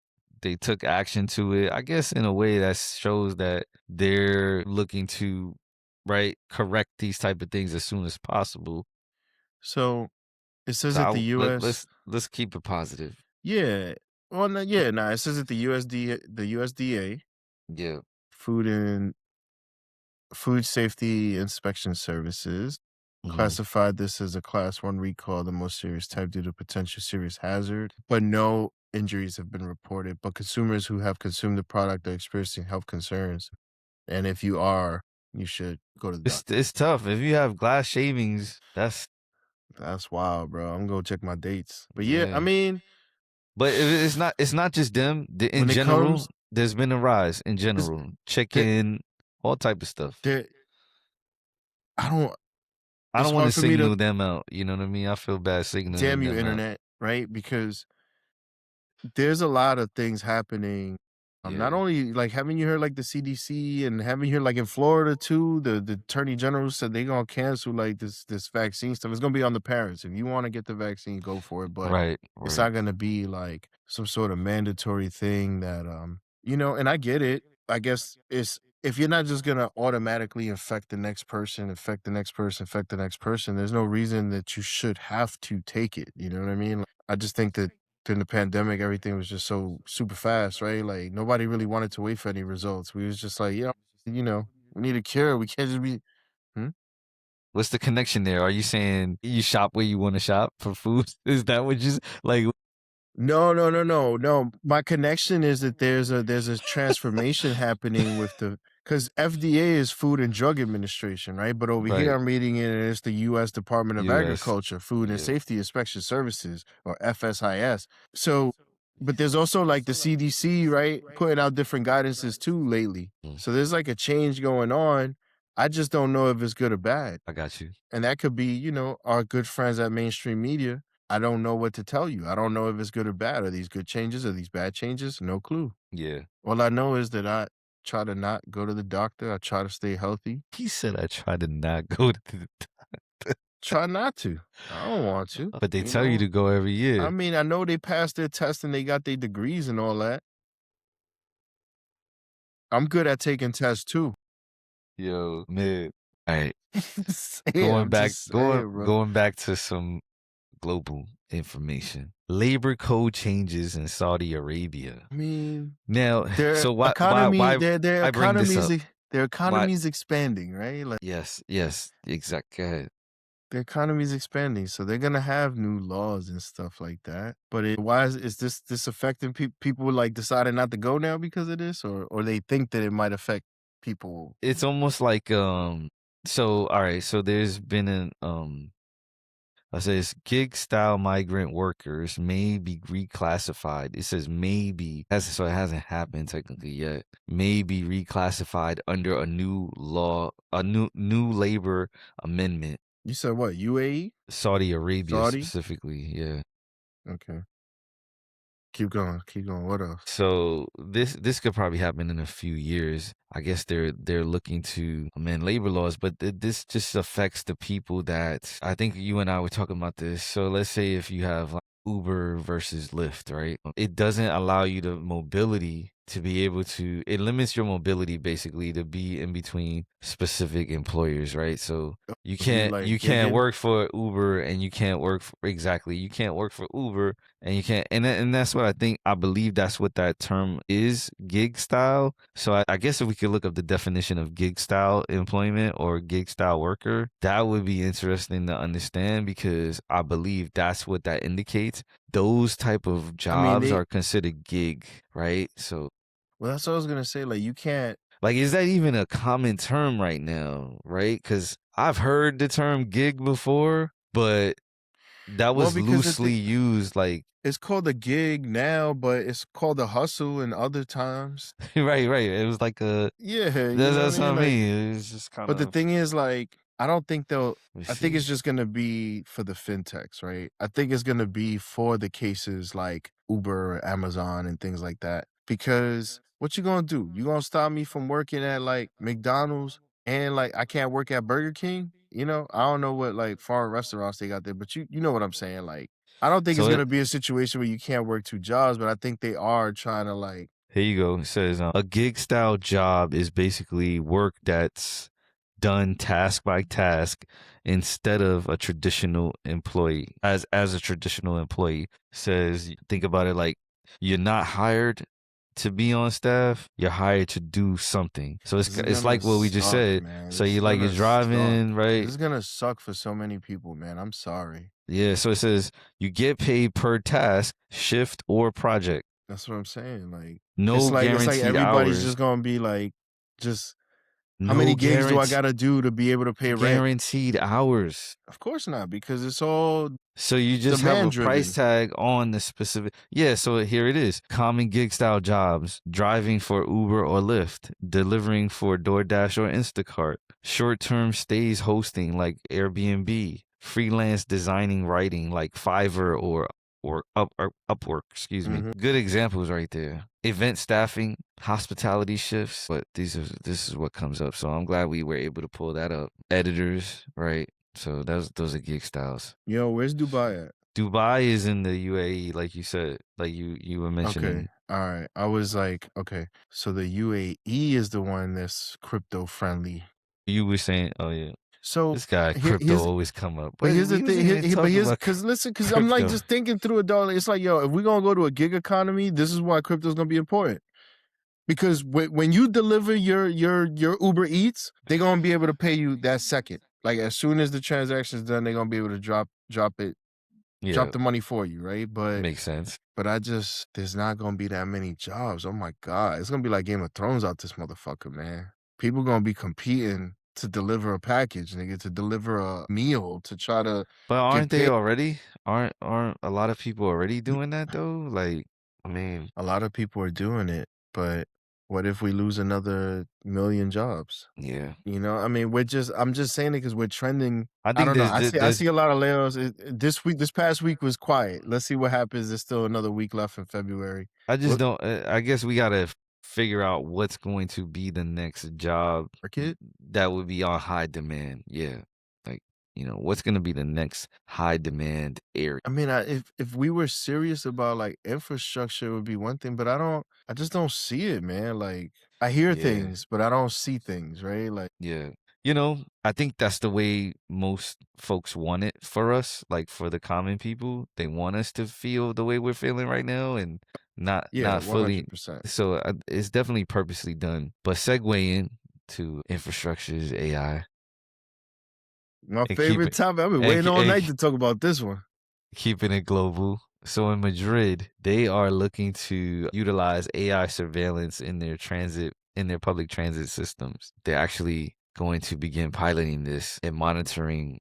action to it. I guess in a way that shows that they're looking to correct these type of things as soon as possible. So it says that the US let's keep it positive. Yeah. Well, it says that the USDA, yeah, Food Safety Inspection Services classified this as a Class 1 recall, the most serious type due to potential serious hazard, but no injuries have been reported. But consumers who have consumed the product are experiencing health concerns. And if you are, you should go to the doctor. It's tough. If you have glass shavings, that's wild, bro. I'm gonna check my dates. But yeah, I mean, but it's not just them. In general, there's been a rise in general. Chicken, all type of stuff. I don't want to signal them out. You know what I mean? I feel bad signaling them out. Damn you, internet, right? Because there's a lot of things happening. Not only like, haven't you heard like the CDC, and haven't you heard like in Florida too, the attorney general said they gonna cancel like this vaccine stuff. It's gonna be on the parents. If you want to get the vaccine, go for it. But it's not gonna be like some sort of mandatory thing that and I get it. I guess it's, if you're not just gonna automatically infect the next person, there's no reason that you should have to take it. You know what I mean? I just think that during the pandemic, everything was just so super fast, right? Like nobody really wanted to wait for any results. We was just like, we need a cure. We can't just be. What's the connection there? Are you saying you shop where you want to shop for food? Is that what you like? No. My connection is that there's a transformation happening with because FDA is Food and Drug Administration, right? But over here, I'm reading it, and it's the U.S. Department of Agriculture, Food and Safety Inspection Services, or FSIS. So, but there's also like the CDC, right, putting out different guidances too lately. So there's like a change going on. I just don't know if it's good or bad. I got you. And that could be, our good friends at mainstream media. I don't know what to tell you. I don't know if it's good or bad. Are these good changes? Are these bad changes? No clue. Yeah. All I know is that I try to not go to the doctor. I try to stay healthy. He said I try to not go to the doctor. Try not to. I don't want to. But they tell you to go every year. I mean, I know they passed their test and they got their degrees and all that. I'm good at taking tests too. Yo, man. All right. I'm just saying, bro. Going back to some global information. Labor code changes in Saudi Arabia. I mean, now, their so why their I bring this up? their Why? economy's expanding, right? Like Yes, exactly. Go ahead. their economy's expanding, so they're gonna have new laws and stuff like that. But why is this affecting people like deciding not to go now because of this, or they think that it might affect people? It's almost like So all right, so there's been an I says gig style migrant workers may be reclassified. It says maybe, so it hasn't happened technically yet. May be reclassified under a new law, a new labor amendment. You said what? UAE? Saudi Arabia specifically, yeah. Okay. Keep going. What else? So this could probably happen in a few years. I guess they're looking to amend labor laws, but this just affects the people that I think you and I were talking about this. So let's say if you have like Uber versus Lyft, right? It doesn't allow you the mobility to be able to, it limits your mobility basically to be in between specific employers, right? So you can't work for Uber and you can't work for, you can't work for Uber and you can't, and that's what I believe that's what that term is, gig style. So I guess if we could look up the definition of gig style employment or gig style worker, that would be interesting to understand, because I believe that's what that indicates. Those type of jobs are considered gig, right? So well, that's what I was gonna say. Like, you can't. Like, is that even a common term right now, right? Because I've heard the term gig before, but that was loosely used. Like, it's called a gig now, but it's called a hustle in other times. right. It was like a That's what I mean. It's just kind of. But the thing is, like, I don't think they'll. I think it's see. just gonna be for the fintechs, right? I think it's gonna be for the cases like Uber, Amazon, and things like that. Because what you gonna do? You gonna stop me from working at like McDonald's and like I can't work at Burger King? You know, I don't know what like foreign restaurants they got there, but you know what I'm saying. Like, I don't think it's gonna be a situation where you can't work two jobs, but I think they are trying to like. Here you go. It says a gig style job is basically work that's done task by task instead of a traditional employee. As a traditional employee, says, think about it like you're not hired to be on staff, you're hired to do something. So it's like what we just said. Man. So you're driving, right? This is gonna suck for so many people, man. I'm sorry. Yeah, so it says you get paid per task, shift, or project. That's what I'm saying. Like, no guaranteed it's like everybody's hours. just gonna be like, just how many gigs do I gotta do to be able to pay rent? Guaranteed hours. Of course not, because it's all. So you just have a price tag on the specific. Yeah, so here it is. Common gig style jobs: driving for Uber or Lyft, delivering for DoorDash or Instacart, short-term stays hosting like Airbnb, freelance designing writing like Fiverr or Upwork, excuse me. Good examples right there. Event staffing, hospitality shifts, but this is what comes up. So I'm glad we were able to pull that up. Editors, right? So those are gig styles. Yo, where's Dubai at? Dubai is in the UAE, like you said, like you were mentioning. Okay, all right. I was like, okay, so the UAE is the one that's crypto friendly. You were saying, oh yeah. So this guy crypto always come up. But here's the thing. Because I'm like just thinking through it, dog. It's like, yo, if we're gonna go to a gig economy, this is why crypto is gonna be important. Because when you deliver your Uber Eats, they're gonna be able to pay you that second. Like, as soon as the transaction's done, they're gonna be able to drop the money for you, right? But makes sense. But there's not gonna be that many jobs. Oh my God, it's gonna be like Game of Thrones out this motherfucker, man. People gonna be competing to deliver a package, nigga, to deliver a meal, to try to. But aren't they already? Aren't a lot of people already doing that though? Like, I mean, a lot of people are doing it, but what if we lose another million jobs? Yeah. You know, I mean, I'm just saying it because we're trending. I don't know. I see a lot of layoffs. This past week was quiet. Let's see what happens. There's still another week left in February. I just don't. I guess we gotta figure out what's going to be the next job that would be on high demand. Yeah, like, what's going to be the next high demand area. I mean, if we were serious about like infrastructure, it would be one thing, but I just don't see it, man. Like, I hear things, but I don't see things, right? Like, yeah, I think that's the way most folks want it for us, like for the common people. They want us to feel the way we're feeling right now and Yeah, not fully. 100%. So it's definitely purposely done. But segueing to infrastructures, AI, My and favorite topic. I've been and, waiting all and night to talk about this one. keeping it global. So in Madrid, they are looking to utilize AI surveillance in their public transit systems. They're actually going to begin piloting this and monitoring,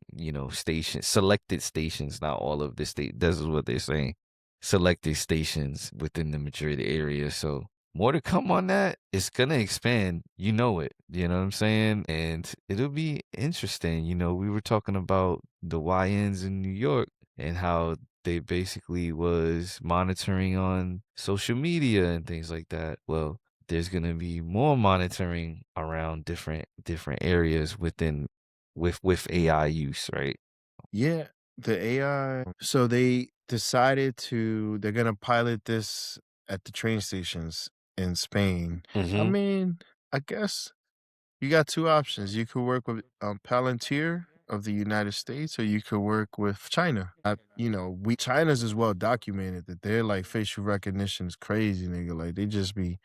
selected stations, not all of the state. This is what they're saying. Selected stations within the Madrid area. So more to come on that. It's gonna expand. You know it. You know what I'm saying? And it'll be interesting. We were talking about the YNs in New York and how they basically was monitoring on social media and things like that. Well, there's gonna be more monitoring around different areas with AI use, right? Yeah, the AI. So they're gonna pilot this at the train stations in Spain. I mean, I guess you got two options. You could work with Palantir of the United States, or you could work with China. China's is well documented that their like facial recognition is crazy, nigga. Like they just be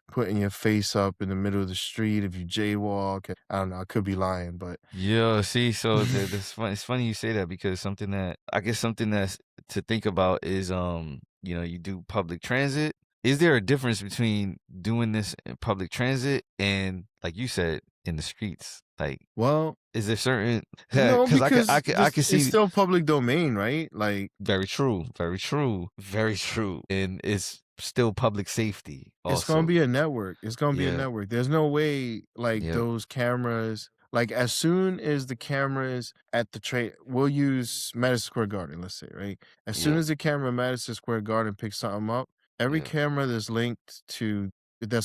putting your face up in the middle of the street if you jaywalk. I don't know. I could be lying, but Yeah, see, so that's funny. It's funny you say that because something that's to think about is you do public transit. Is there a difference between doing this in public transit and, like you said, in the streets? Like, well, is there certain? no, Because because I could it's see. still public domain, right? Like Very true, very true, very true, and it's still public safety it's gonna also. be a network. It's gonna be a Yeah, network. There's no way like yep, those cameras. Like as soon as the cameras at the train, we'll use Madison Square Garden, let's say, right? As soon yep, as the camera at Madison Square Garden picks something up, every yep. camera that's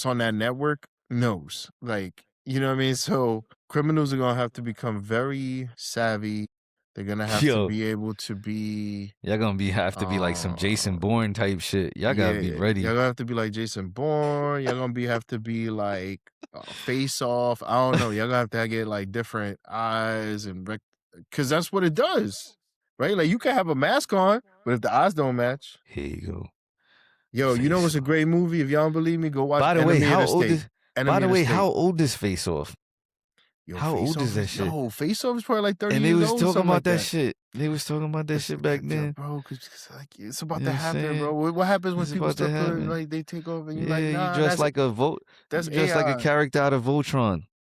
on that network knows. Like, you know what I mean? So criminals are gonna have to become very savvy. They're gonna have to Yo, be able to be y'all gonna have to be like some Jason uh Bourne type shit. Y'all gotta be yeah, y'all ready. gonna have to be like Jason Bourne. Y'all gonna have to be like Face Off. I don't know. Y'all gonna have to get like different eyes because that's what it does, right? Like you can have a mask on, but if the eyes don't match, Here you go. yo, you know what's Face a Off. great movie? If y'all don't believe me, go watch By the way, Enemy of how the old State. is? By Enemy the of the way, State. how old is Face Off? Yo, How Face old is Off that is shit? Face Off is probably like 30 And they years was old or talking something about like that that. shit. They was talking about that shit back Yeah, then. bro, because like it's about You to know what I'm happen, bro. saying? What happens when It's people about to start putting happen. like they take over and you're like, Yeah, you nah, dress like a that's You dress like a AI. character out of Voltron. That's